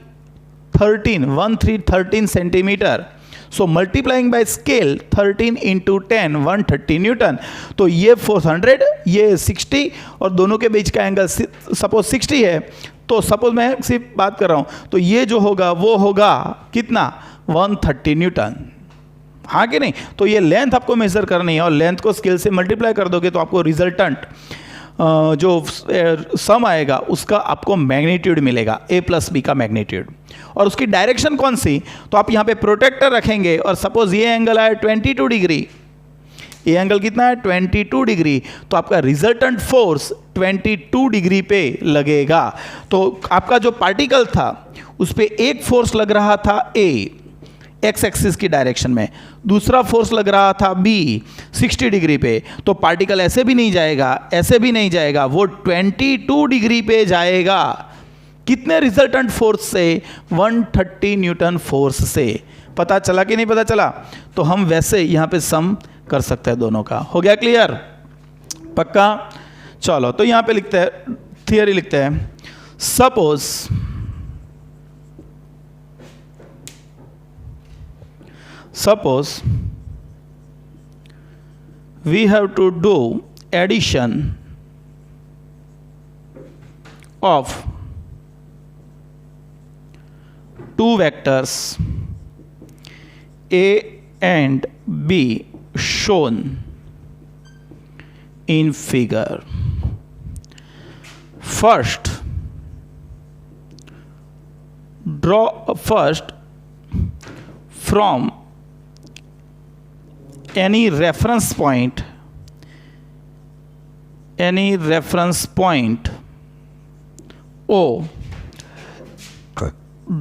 13 centimetre. So multiplying by scale 13 into 10 130 Newton. तो ये 400, ये 60 और दोनों के बीच का एंगल सपोज 60 है. तो सपोज मैं सिर्फ बात कर रहा हूँ, तो ये जो होगा वो होगा कितना 130 न्यूटन. हाँ कि नहीं. तो ये लेंथ आपको मेजर करनी है और लेंथ को स्केल से मल्टीप्लाई कर दोगे तो आपको रिजल्टेंट जो सम आएगा उसका आपको मैग्नीट्यूड मिलेगा, a प्लस बी का मैग्नीट्यूड. और उसकी डायरेक्शन कौन सी, तो आप यहाँ पे प्रोटेक्टर रखेंगे और सपोज ये एंगल है 22 डिग्री, ये एंगल कितना है 22 डिग्री, तो आपका रिजल्टेंट फोर्स 22 डिग्री पे लगेगा. तो आपका जो पार्टिकल था उस पर एक फोर्स लग रहा था A एक्स एक्सिस की डायरेक्शन में, दूसरा फोर्स लग रहा था B 60 डिग्री पे. तो पार्टिकल ऐसे भी नहीं जाएगा, ऐसे भी नहीं जाएगा, वो 22 डिग्री पे जाएगा. कितने रिजल्टेंट फोर्स से, 130 न्यूटन फोर्स से. पता चला कि नहीं पता चला. तो हम वैसे यहाँ पे सम कर सकते हैं दोनों का. हो गया क्लियर, पक्का. चलो तो यहाँ पे लिखते हैं, थियरी लिखते हैं. Suppose we have to do addition of two vectors A and B shown in figure. First from any reference point O,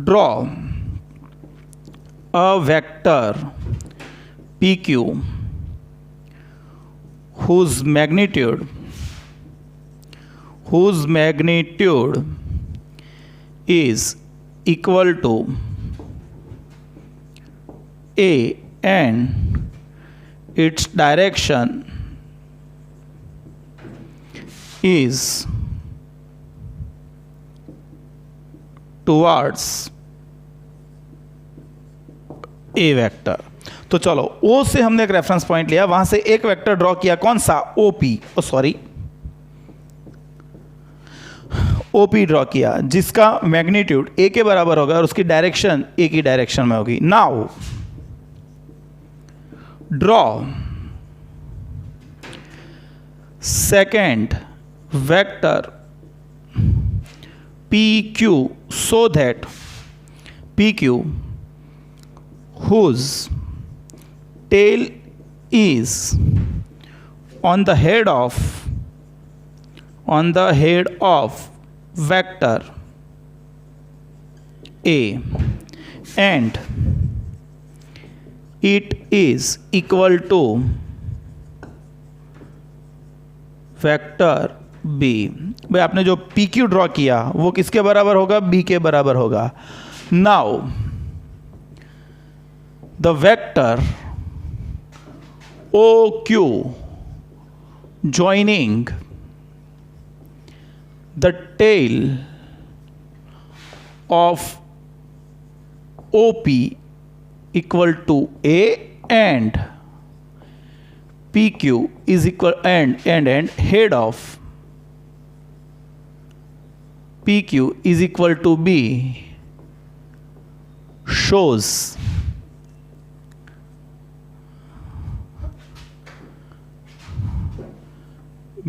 draw a vector PQ whose magnitude is equal to A and its direction is towards A vector. तो चलो O से हमने एक reference point लिया, वहां से एक vector draw किया, कौन सा OP, OP ड्रॉ किया, जिसका मैग्नीट्यूड A के बराबर होगा और उसकी डायरेक्शन A की डायरेक्शन में होगी. Now draw second vector PQ so that PQ whose tail is on the head of vector A and it is equal to vector B. भाई आपने जो PQ ड्रॉ किया वो किसके बराबर होगा, B के बराबर होगा. Now the vector OQ joining the tail of OP equal to A and PQ is equal and head of PQ is equal to B shows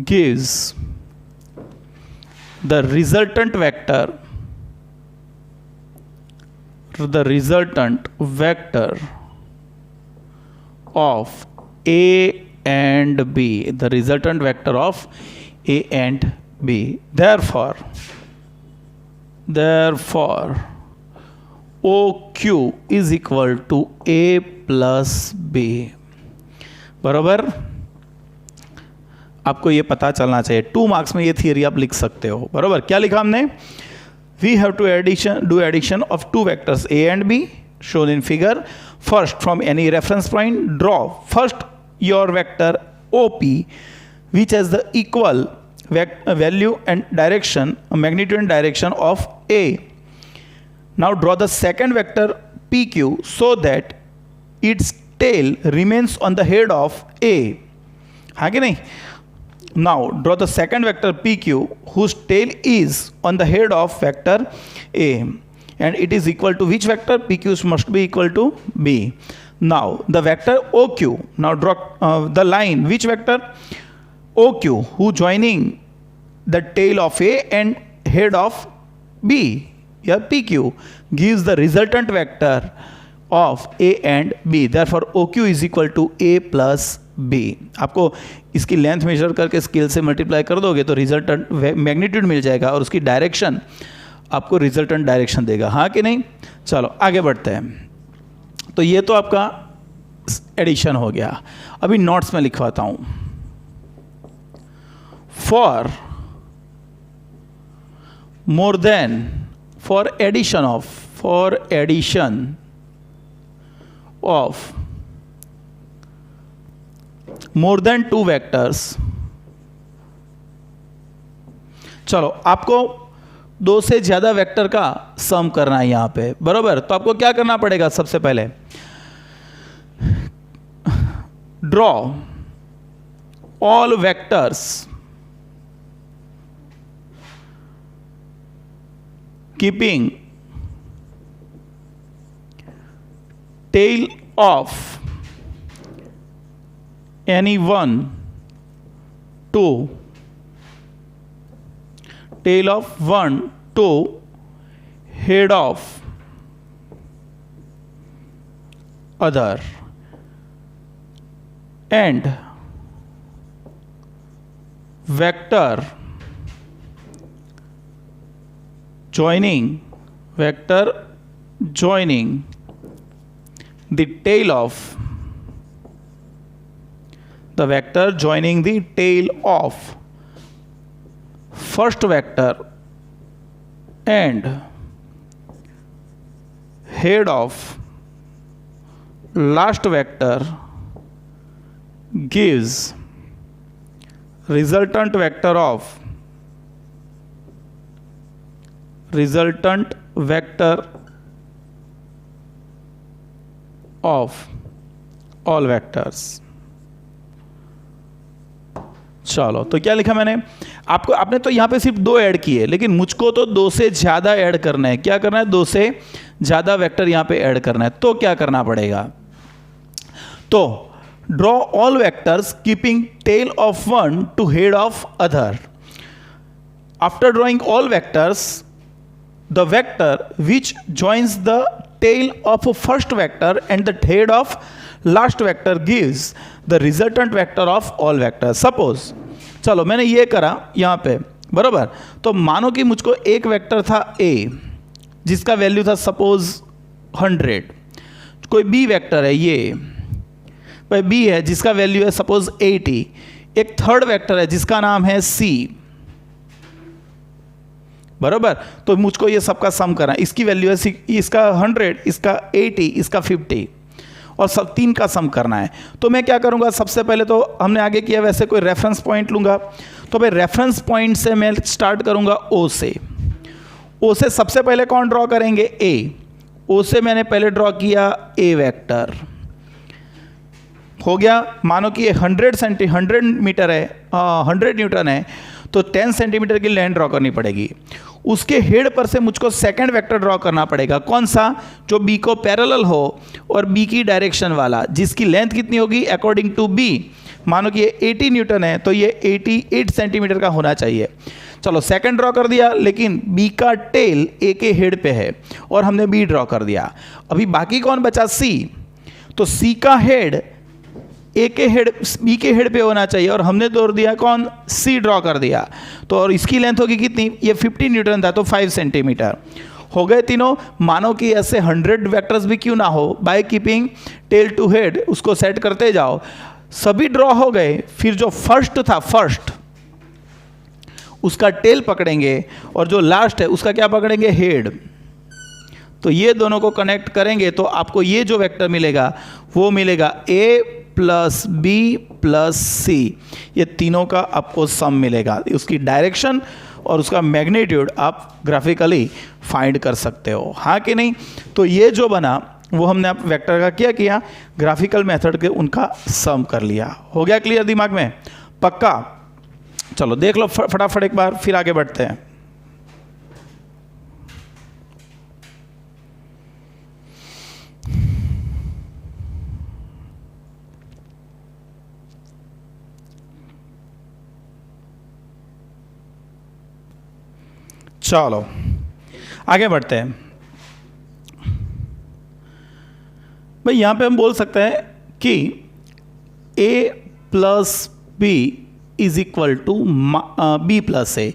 gives the resultant vector of A and B, the resultant vector of A and B. Therefore OQ is equal to A plus B. बराबर. आपको ये पता चलना चाहिए, 2 marks में ये theory आप लिख सकते हो. बराबर. क्या लिखा हमने, we have to do addition of two vectors A and B shown in figure. First, from any reference point, draw first your vector OP which has the equal value and direction, magnitude and direction of A now draw the second vector P Q so that it's tail remains on the head of A, हाँ कि नहीं? Now draw the second vector P Q whose tail is on the head of vector A and it is equal to which vector? PQ must be equal to B. Now the vector OQ, now draw the line, which vector? OQ, who joining the tail of A and head of B, yeah, PQ gives the resultant vector of A and B. Therefore OQ is equal to A plus B. आपको इसकी length major करके scale से multiply कर दोगे तो resultant magnitude मिल जाएगा और उसकी डायरेक्शन आपको रिजल्टेंट डायरेक्शन देगा, हाँ कि नहीं? चलो आगे बढ़ते हैं। तो ये तो आपका एडिशन हो गया। अभी नोट्स में लिखवाता हूं। For more than, for addition of more than 2 vectors. चलो आपको 2 से ज्यादा वेक्टर का सम करना है यहां पे, बराबर? तो आपको क्या करना पड़ेगा? सबसे पहले draw all vectors keeping tail of any one to tail of 1 to head of other and vector joining the tail of first vector and head of last vector gives resultant vector of all vectors। चलो तो क्या लिखा मैंने? आपने तो यहां पे सिर्फ 2 ऐड किए, लेकिन मुझको तो 2 से ज्यादा ऐड करना है। क्या करना है? 2 से ज्यादा वेक्टर यहां पे ऐड करना है। तो क्या करना पड़ेगा? तो draw all vectors keeping tail of one to head of other. After drawing all vectors, the vector which joins the tail of first vector and the head of last vector gives the resultant vector of all vector. Suppose चलो मैंने ये करा यहाँ पे, बराबर? तो मानो कि मुझको एक वेक्टर था A जिसका वैल्यू था सपोज 100, कोई B वेक्टर है, ये भाई B है जिसका वैल्यू है सपोज 80, एक थर्ड वेक्टर है जिसका नाम है C, बराबर? तो मुझको ये सबका सम करना है। इसकी वैल्यू है इसका 100, इसका 80, इसका 50 और सब 3 का सम करना है। तो मैं क्या करूंगा? सबसे पहले तो हमने आगे किया वैसे कोई रेफरेंस पॉइंट लूंगा। तो भाई रेफरेंस पॉइंट से मैं स्टार्ट करूंगा O से। O से सबसे पहले कौन ड्रॉ करेंगे? A। O से मैंने पहले ड्रॉ किया A वेक्टर, हो गया। मानो कि ये 100 मीटर है, 100 न्यूटन है, तो 10 सेंटीमीटर की लाइन ड्रॉ करनी पड़ेगी। उसके हेड पर से मुझको सेकंड वेक्टर ड्रॉ करना पड़ेगा। कौन सा? जो बी को पैरेलल हो और बी की डायरेक्शन वाला, जिसकी लेंथ कितनी होगी अकॉर्डिंग टू बी। मानो कि ये 80 न्यूटन है तो ये 88 सेंटीमीटर का होना चाहिए। चलो सेकंड ड्रॉ कर दिया, लेकिन बी का टेल ए के हेड पे है और हमने बी ड्रॉ कर दिया। अभी बाकी कौन बचा? सी। तो सी का हेड ए के हेड बी के हेड पे होना चाहिए और हमने जोड़ दिया कौन? सी ड्रॉ कर दिया। तो और इसकी लेंथ होगी कितनी? ये 50 न्यूटन था तो 5 सेंटीमीटर हो गए तीनों। मानो कि ऐसे 100 वेक्टर्स भी क्यों ना हो, by keeping tail to head उसको सेट करते जाओ। सभी ड्रॉ हो गए, फिर जो फर्स्ट था फर्स्ट उसका टेल पकड़ेंगे और जो लास्ट है उसका क्या पकड़ेंगे? हेड। तो ये दोनों को कनेक्ट करेंगे तो आपको ये जो वेक्टर मिलेगा वो मिलेगा ए प्लस बी प्लस सी। ये तीनों का आपको सम मिलेगा। उसकी डायरेक्शन और उसका मैग्नीट्यूड आप ग्राफिकली फाइंड कर सकते हो, हाँ कि नहीं। तो ये जो बना वो हमने आप वेक्टर का क्या किया, ग्राफिकल मेथड के उनका सम कर लिया। हो गया क्लियर दिमाग में, पक्का। चलो देख लो फटाफट एक बार, फिर आगे बढ़ते हैं। चलो आगे बढ़ते हैं भाई। यहां पे हम बोल सकते हैं कि a plus B is equal to B plus A.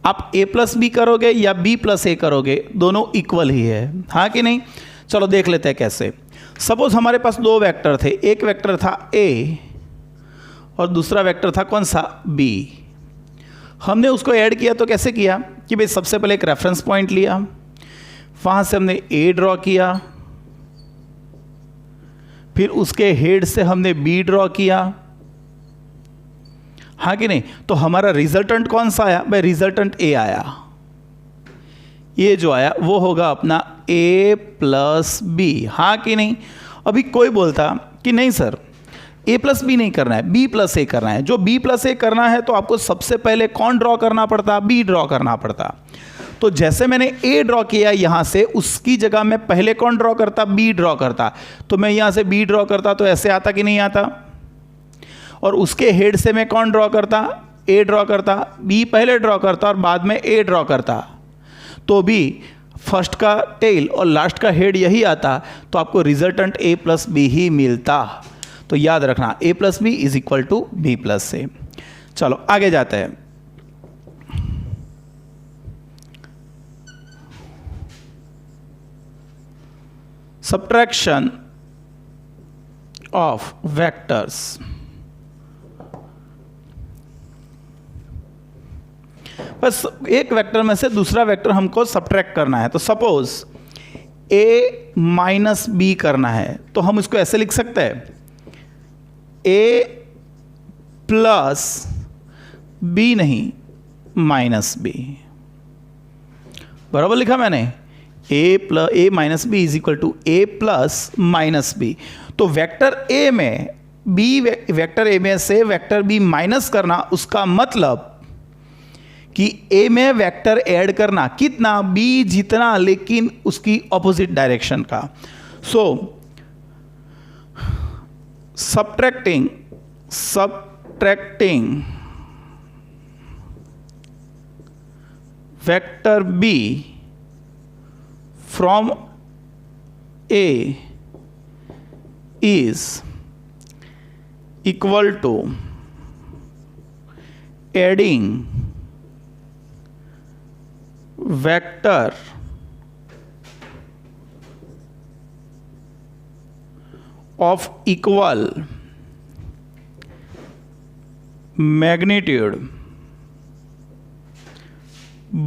आप a प्लस बी करोगे या b प्लस ए करोगे, दोनों इक्वल ही है, हाँ कि नहीं। चलो देख लेते हैं कैसे। सपोज हमारे पास दो वेक्टर थे, एक वेक्टर था a और दूसरा वेक्टर था कौन सा, b। हमने उसको ऐड किया तो कैसे किया कि भाई सबसे पहले एक रेफरेंस पॉइंट लिया, वहां से हमने a ड्रॉ किया, फिर उसके हेड से हमने b ड्रॉ किया, हाँ कि नहीं। तो हमारा रिजल्टेंट कौन सा आया भाई, रिजल्टेंट a आया। ये जो आया वो होगा अपना a प्लस बी, हाँ कि नहीं। अभी कोई बोलता कि नहीं सर a प्लस बी नहीं करना है, b प्लस ए करना है। जो b प्लस ए करना है तो आपको सबसे पहले कौन ड्रॉ करना पड़ता, b ड्रॉ करना पड़ता। तो जैसे मैंने a ड्रॉ किया यहाँ से, उसकी जगह मैं पहले कौन ड्रॉ करता, b ड्रॉ करता। तो मैं यहाँ से b ड्रॉ करता तो ऐसे आता कि नहीं आता। और उसके हेड से मैं कौन ड्रॉ करता, a ड्रॉ करता, b पहले ड्रॉ करता और बाद में a ड्रॉ करता। तो भी फर्स्ट का टेल और लास्ट का हेड यही आता, तो आपको रिजल्टेंट a प्लस बी ही मिलता। तो याद रखना a plus B is equal to B plus A. चलो आगे जाते हैं। Subtraction of vectors. बस एक वेक्टर में से दूसरा वेक्टर हमको सब्ट्रैक्ट करना है। तो सपोज a माइनस बी करना है, तो हम इसको ऐसे लिख सकते हैं a प्लस बी, नहीं माइनस बी। बराबर लिखा मैंने, a minus B is equal to a plus minus B. तो वेक्टर a में वेक्टर a में से वेक्टर b माइनस करना, उसका मतलब कि a में वेक्टर ऐड करना कितना, b जितना, लेकिन उसकी ऑपोजिट डायरेक्शन का। सो subtracting vector b from a is equal to adding vector of equal magnitude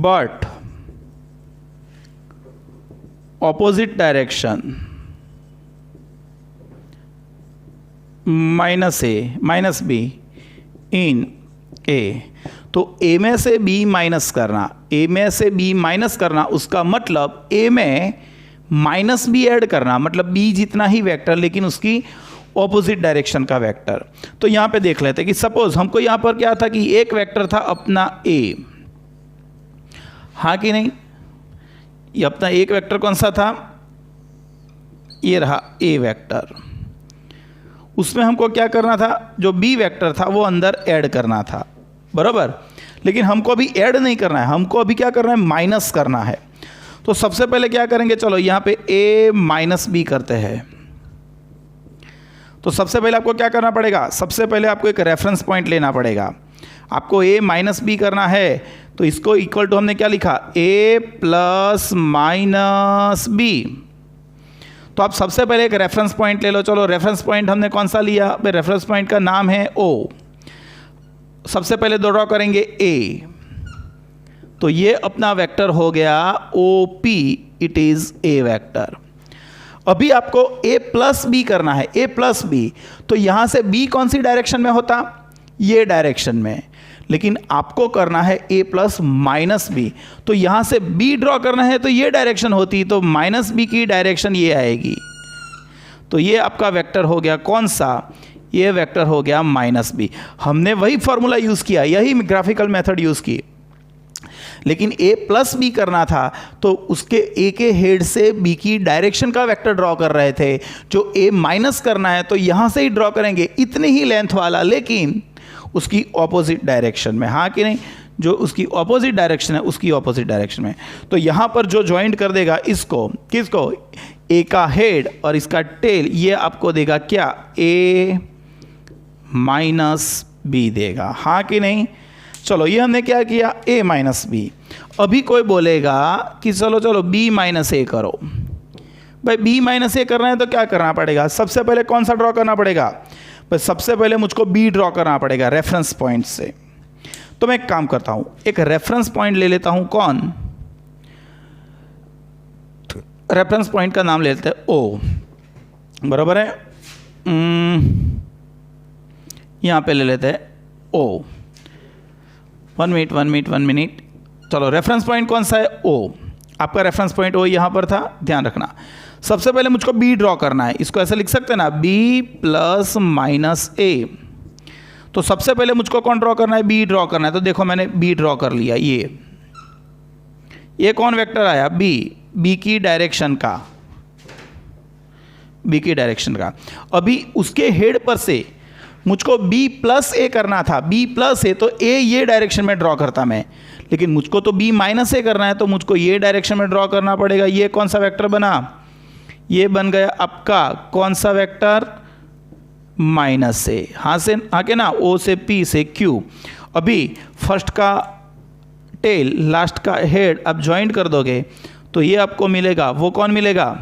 but opposite direction minus b in a। तो a में से b माइनस करना, a में से b माइनस करना, उसका मतलब a में माइनस b ऐड करना, मतलब b जितना ही वेक्टर लेकिन उसकी ऑपोजिट डायरेक्शन का वेक्टर। तो यहां पे देख लेते हैं कि सपोज हमको यहां पर क्या था कि एक वेक्टर था अपना a, हाँ कि नहीं। ये अपना एक वेक्टर कौन सा था, ये रहा a वेक्टर। उसमें हमको क्या करना था, जो b वेक्टर था वो अंदर ऐड करना था, बराबर। लेकिन हमको अभी ऐड नहीं करना है, हमको अभी क्या करना है, माइनस करना है। तो सबसे पहले क्या करेंगे, चलो यहाँ पे a माइनस बी करते हैं। तो सबसे पहले आपको क्या करना पड़ेगा, सबसे पहले आपको एक रेफरेंस पॉइंट लेना पड़ेगा। आपको a माइनस बी करना है तो इसको इक्वल टू हमने क्या लिखा, a प्लस माइनस बी। तो आप सबसे पहले एक रेफरेंस पॉइंट ले लो। चलो रेफरेंस पॉइंट हमने कौन सा लिया, रेफरेंस पॉइंट का नाम है o। सबसे पहले दो ड्रॉ करेंगे a, तो ये अपना वेक्टर हो गया OP, it is a vector. अभी आपको a प्लस बी करना है, a प्लस बी। तो यहां से b कौन सी डायरेक्शन में होता, ये डायरेक्शन में। लेकिन आपको करना है a प्लस माइनस बी, तो यहाँ से b ड्रॉ करना है तो ये डायरेक्शन होती, तो माइनस बी की डायरेक्शन ये आएगी। तो ये आपका वेक्टर हो गया कौन सा, ये वेक्टर हो गया माइनस बी। हमने वही फॉर्मूला यूज़ किया, यही ग्राफिकल मेथड यूज़ की, लेकिन a प्लस बी करना था तो उसके a के हेड से b की डायरेक्शन का वेक्टर ड्रॉ कर रहे थे। जो a माइनस करना है तो यहाँ से ही ड्रॉ करेंगे, इतनी ही लेंथ वाला, लेकिन उसकी ऑपोजिट डायरेक्शन में, हाँ कि नहीं, जो उसकी ऑपोजिट डायरेक्शन है उसकी ऑपोजिट डायरेक्शन में। तो यहाँ पर जो ज्वाइंट कर देगा इसको, किसको, a का हेड और इसका टेल, ये आपको देगा क्या, a माइनस बी देगा, हाँ कि नहीं। चलो ये हमने क्या किया, a माइनस बी। अभी कोई बोलेगा कि चलो चलो b माइनस ए करो। भाई b माइनस ए करना है तो क्या करना पड़ेगा, सबसे पहले कौन सा ड्रॉ करना पड़ेगा, भाई सबसे पहले मुझको b ड्रॉ करना पड़ेगा रेफरेंस पॉइंट से। तो मैं एक काम करता हूँ, एक रेफरेंस पॉइंट ले लेता हूँ, कौन, रेफरेंस पॉइंट का नाम ले लेते हैं o, बराबर है, यहाँ पे ले लेते हैं o। 1 मिनट, चलो रेफरेंस पॉइंट कौन सा है, o। आपका रेफरेंस पॉइंट o यहाँ पर था, ध्यान रखना। सबसे पहले मुझको b ड्रॉ करना है, इसको ऐसे लिख सकते हैं ना, b प्लस माइनस ए। तो सबसे पहले मुझको कौन ड्रॉ करना है, b ड्रॉ करना है। तो देखो मैंने b ड्रॉ कर लिया, ये कौन वेक्टर आया, b की डायरेक्शन का, b की डायरेक्शन का। अभी उसके हेड पर से मुझको b प्लस ए करना था, b प्लस ए, तो a ये डायरेक्शन में ड्रॉ करता मैं, लेकिन मुझको तो b माइनस ए करना है, तो मुझको ये डायरेक्शन में ड्रॉ करना पड़ेगा। ये कौन सा वेक्टर बना, ये बन गया आपका कौन सा वेक्टर, माइनस ए, हाँ से हाँ के ना, o से p से q। अभी फर्स्ट का टेल, लास्ट का हेड अब ज्वाइंट कर दोगे तो ये आपको मिलेगा, वो कौन मिलेगा,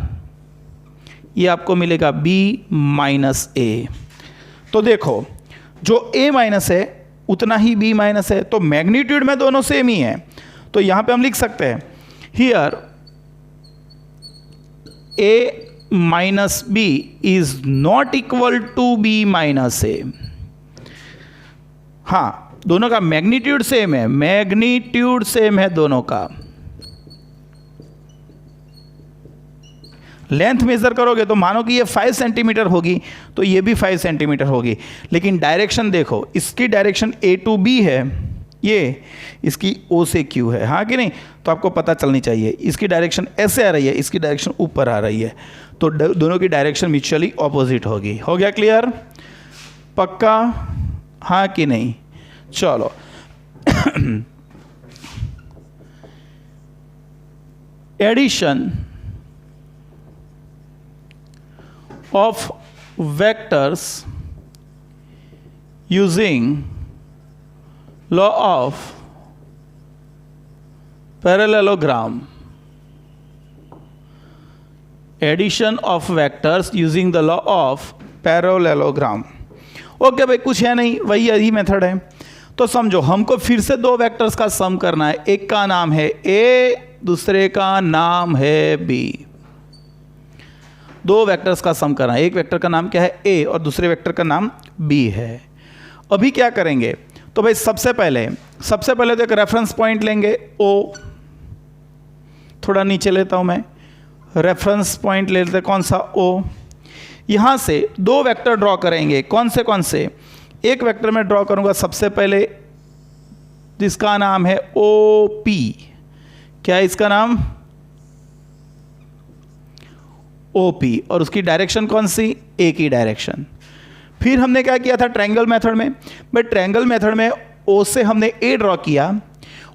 ये आपको मिलेगा b माइनस ए। तो देखो जो a माइनस है उतना ही b माइनस है, तो मैग्नीट्यूड में दोनों सेम ही है। तो यहां पे हम लिख सकते हैं here a minus b is not equal to b minus A. हाँ, दोनों का मैग्नीट्यूड सेम है, मैग्नीट्यूड सेम है दोनों का। लेंथ मेजर करोगे तो मानो कि ये 5 सेंटीमीटर होगी तो ये भी 5 सेंटीमीटर होगी, लेकिन डायरेक्शन देखो, इसकी डायरेक्शन a टू b है, ये इसकी o से q है, हाँ कि नहीं। तो आपको पता चलनी चाहिए, इसकी डायरेक्शन ऐसे आ रही है, इसकी डायरेक्शन ऊपर आ रही है, तो दोनों की डायरेक्शन म्यूचुअली ऑपोजिट होगी। हो गया क्लियर, पक्का, हाँ कि नहीं। चलो addition of vectors using law of parallelogram, addition of vectors using the law of parallelogram। Okay भाई, कुछ है नहीं, वही यही मेथड है। तो समझो, हमको फिर से दो वेक्टर्स का सम करना है, एक का नाम है a, दूसरे का नाम है b। दो वेक्टर्स का सम करना है, एक वेक्टर का नाम क्या है a और दूसरे वेक्टर का नाम b है। अभी क्या करेंगे, तो भाई सबसे पहले तो एक रेफरेंस पॉइंट लेंगे o, थोड़ा नीचे लेता हूं मैं, रेफरेंस पॉइंट ले लेते, कौन सा o। यहां से दो वेक्टर ड्रॉ करेंगे, कौन से, एक वेक्टर में ड्रॉ करूंगा सबसे पहले, जिसका नाम है OP। क्या है इसका नाम, OP, और उसकी डायरेक्शन कौन सी, A की डायरेक्शन। फिर हमने क्या किया था ट्रायंगल मेथड में, भाई ट्रायंगल मेथड में O से हमने A ड्रॉ किया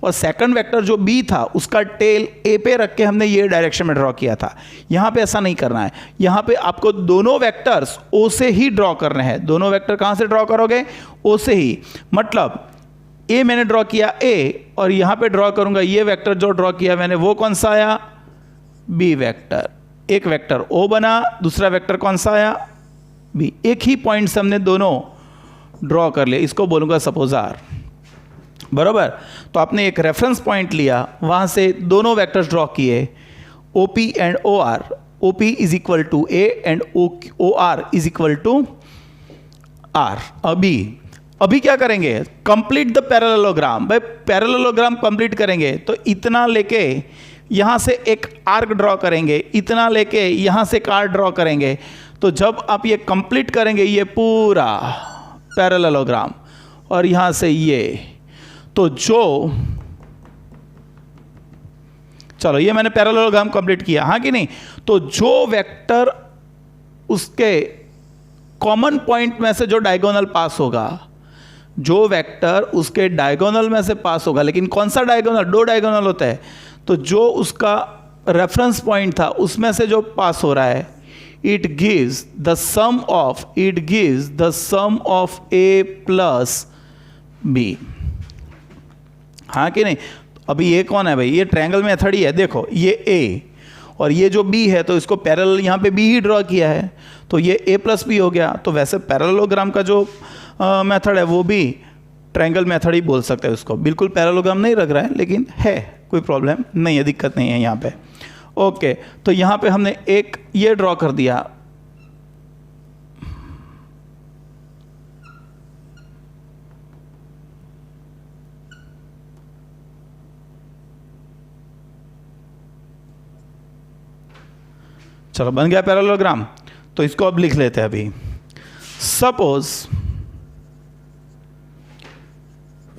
और सेकंड वेक्टर जो B था उसका टेल A पे रख के हमने ये डायरेक्शन में ड्रॉ किया था। यहाँ पे ऐसा नहीं करना है, यहाँ पे आपको दोनों वेक्टर्स O से ही ड्रॉ करने हैं। दोनों वेक्टर कहाँ से ड्रॉ करोगे, O से ही। मतलब A मैंने ड्रॉ किया A और यहाँ पे ड्रॉ करूँगा ये वेक्टर जो ड्रॉ किया मैंने, वो कौन सा आया, B वेक्टर। एक वेक्टर O बना, दूसरा वेक्टर कौन सा आया, B। एक ही पॉइंट से हमने दोनों ड्रॉ कर लिया, इसको बोलूँगा सपोज R, बराबर। तो आपने एक रेफरेंस पॉइंट लिया, वहाँ से दोनों वेक्टर्स ड्रॉ किए, OP and OR। OP is equal to A and OR is equal to R। अभी अभी क्या करेंगे, कंप्लीट द पैरेललोग्राम। भाई पैरेललोग्राम कंप्लीट करेंगे तो इतना लेके यहाँ से एक आर्क ड्रॉ करेंगे, इतना लेके यहाँ से एक आर्क ड्रॉ करेंगे। तो जब आप ये कंप्लीट करेंगे ये पूरा पैरेललोग्राम और यहाँ से ये, तो जो, चलो ये मैंने पैरेललोग्राम कंप्लीट किया, हाँ कि नहीं। तो जो वेक्टर उसके कॉमन पॉइंट में से जो डायगोनल पास होगा, जो वेक्टर उसके डायगोनल में से पास होगा, लेकिन कौन सा डायगोनल, दो डायगोनल होता है, तो जो उसका रेफरेंस पॉइंट था उसमें से जो पास हो रहा है, it gives the sum of A plus B, हाँ कि नहीं। अभी ये कौन है भाई, ये ट्रायंगल मेथड ही है। देखो ये ए और ये जो बी है, तो इसको पैरेलल यहाँ पे बी ही ड्रॉ किया है, तो ये ए प्लस बी हो गया। तो वैसे पैरेललोग्राम का जो मेथड है वो भी ट्रायंगल मेथड ही बोल सकते हैं उसको। बिल्कुल पैरेललोग्राम नहीं लग रहा है, लेकिन है, कोई प्रॉब्लम नहीं है, दिक्कत नहीं है यहाँ पे। ओके, तो यहाँ पे हमने एक ये ड्रॉ कर दिया, चलो बन गया पैरेललोग्राम। तो इसको अब लिख लेते हैं अभी। Suppose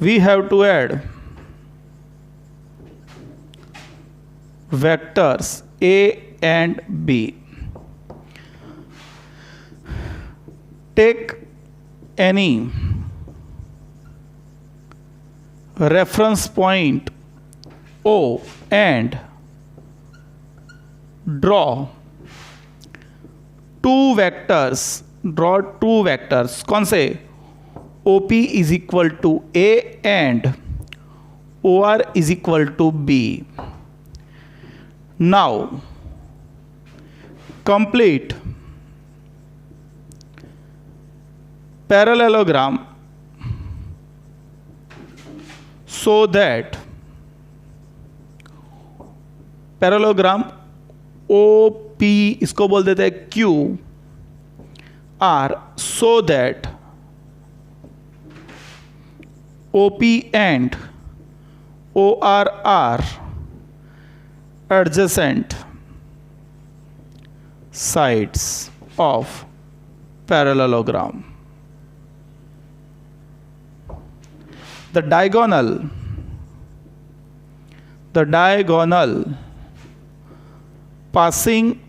we have to add vectors A and B. Take any reference point O and draw two vectors. Draw two vectors. कौन से? OP is equal to A and OR is equal to B. Now complete parallelogram so that parallelogram OP इसको बोल देते हैं Q R, so that OP and OR are adjacent sides of parallelogram. The diagonal passing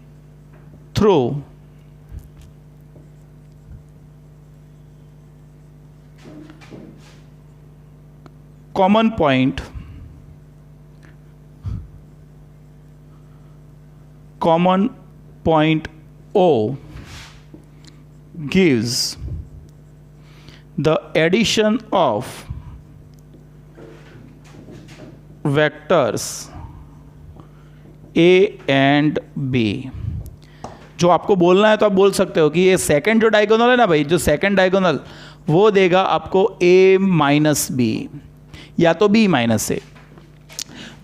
through common point O gives the addition of vectors A and B. जो आपको बोलना है तो आप बोल सकते हो कि ये सेकंड जो डायगोनल है ना भाई, जो सेकंड डायगोनल वो देगा आपको A माइनस बी या तो B माइनस A।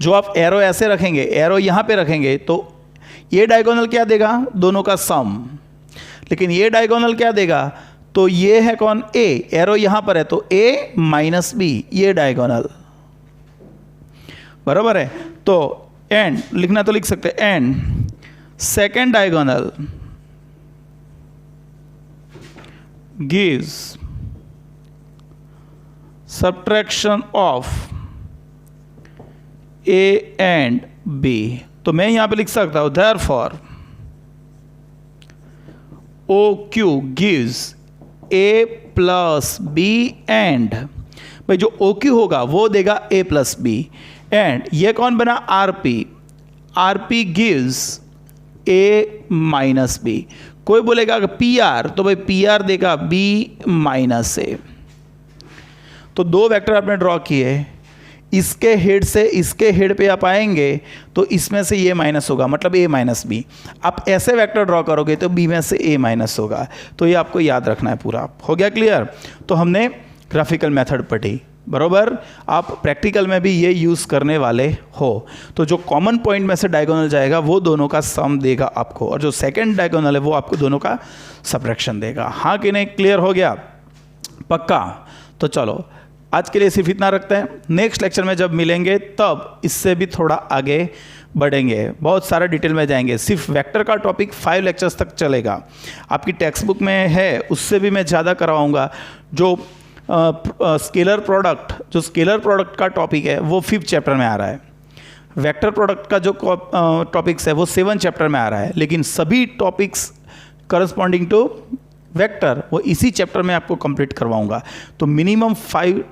जो आप एरो ऐसे रखेंगे, एरो यहाँ पे रखेंगे, तो ये डायगोनल क्या देगा, दोनों का सम। लेकिन ये डायगोनल क्या देगा, तो ये है कौन, A, एरो यहाँ पर है तो A माइनस बी, ये डायगोनल बराबर है। तो एंड लिखना तो लिख सकते हैं, and second diagonal gives subtraction of A and B। तो मैं यहां पे लिख सकता हूं therefore OQ gives A plus B and, भाई जो OQ होगा वो देगा A प्लस B, एंड ये कौन बना, RP gives A minus B। कोई बोलेगा PR, तो भाई PR देगा B माइनस A। तो दो वेक्टर आपने ड्रॉ किए, इसके हेड से इसके हेड पे आप आएंगे तो इसमें से ये माइनस होगा, मतलब A माइनस बी। आप ऐसे वेक्टर ड्रॉ करोगे तो B में से A माइनस होगा। तो ये आपको याद रखना है पूरा। हो गया क्लियर? तो हमने ग्राफिकल मेथड पढ़ी, बरोबर। आप प्रैक्टिकल में भी ये यूज़ करने वाले हो। तो जो कॉमन पॉइंट में से डायगोनल जाएगा वो दोनों का सम देगा आपको, और जो सेकंड डायगोनल है वो आपको दोनों का सब्ट्रैक्शन देगा। हाँ कि नहीं? क्लियर हो गया? पक्का? तो चलो आज के लिए सिर्फ इतना रखते हैं, नेक्स्ट लेक्चर में जब मिलेंगे तब इससे भी थोड़ा आगे बढ़ेंगे, बहुत सारा डिटेल में जाएंगे। सिर्फ वेक्टर का टॉपिक 5 लेक्चर्स तक चलेगा, आपकी टेक्स्ट बुक में है उससे भी मैं ज़्यादा करवाऊँगा। जो स्केलर प्रोडक्ट का टॉपिक है वो 5th चैप्टर में आ रहा है, वेक्टर प्रोडक्ट का जो टॉपिक्स है वो 7th चैप्टर में आ रहा है, लेकिन सभी टॉपिक्स करस्पॉन्डिंग टू वेक्टर वो इसी चैप्टर में आपको कंप्लीट करवाऊंगा। तो मिनिमम 5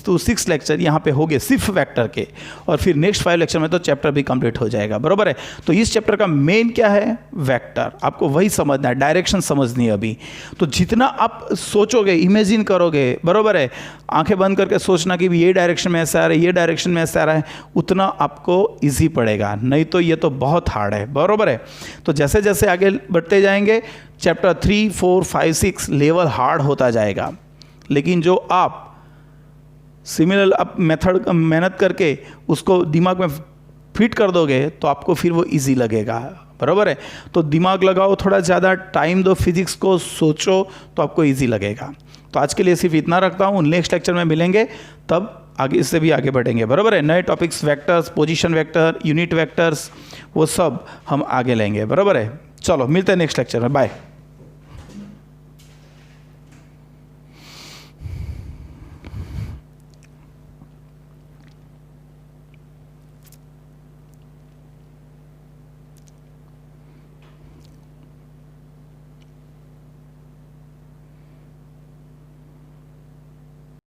to 6 लेक्चर यहाँ पे हो गए सिर्फ वेक्टर के, और फिर नेक्स्ट 5 लेक्चर में तो चैप्टर भी कंप्लीट हो जाएगा, बरोबर है। तो इस चैप्टर का मेन क्या है, वेक्टर, आपको वही समझना है, डायरेक्शन समझनी है अभी। तो जितना आप सोचोगे, इमेजिन करोगे, बरोबर है, आंखें बंद करके सोचना कि ये डायरेक्शन में ऐसा आ रहा है, ये डायरेक्शन में ऐसा आ रहा है, उतना आपको ईजी पड़ेगा, नहीं तो ये तो बहुत हार्ड है, बरोबर है। तो जैसे जैसे आगे बढ़ते जाएंगे चैप्टर 3, 4, 5, 6 लेवल हार्ड होता जाएगा, लेकिन जो आप सिमिलर आप मेथड मेहनत करके उसको दिमाग में फिट कर दोगे तो आपको फिर वो इजी लगेगा, बराबर है। तो दिमाग लगाओ, थोड़ा ज़्यादा टाइम दो, फिजिक्स को सोचो तो आपको इजी लगेगा। तो आज के लिए सिर्फ इतना रखता हूँ, नेक्स्ट लेक्चर में मिलेंगे तब आगे इससे भी आगे बढ़ेंगे, बराबर है। नए topics, vectors, position vector, unit vectors, वो सब हम आगे लेंगे, बराबर है। चलो मिलते हैं नेक्स्ट लेक्चर में, बाय।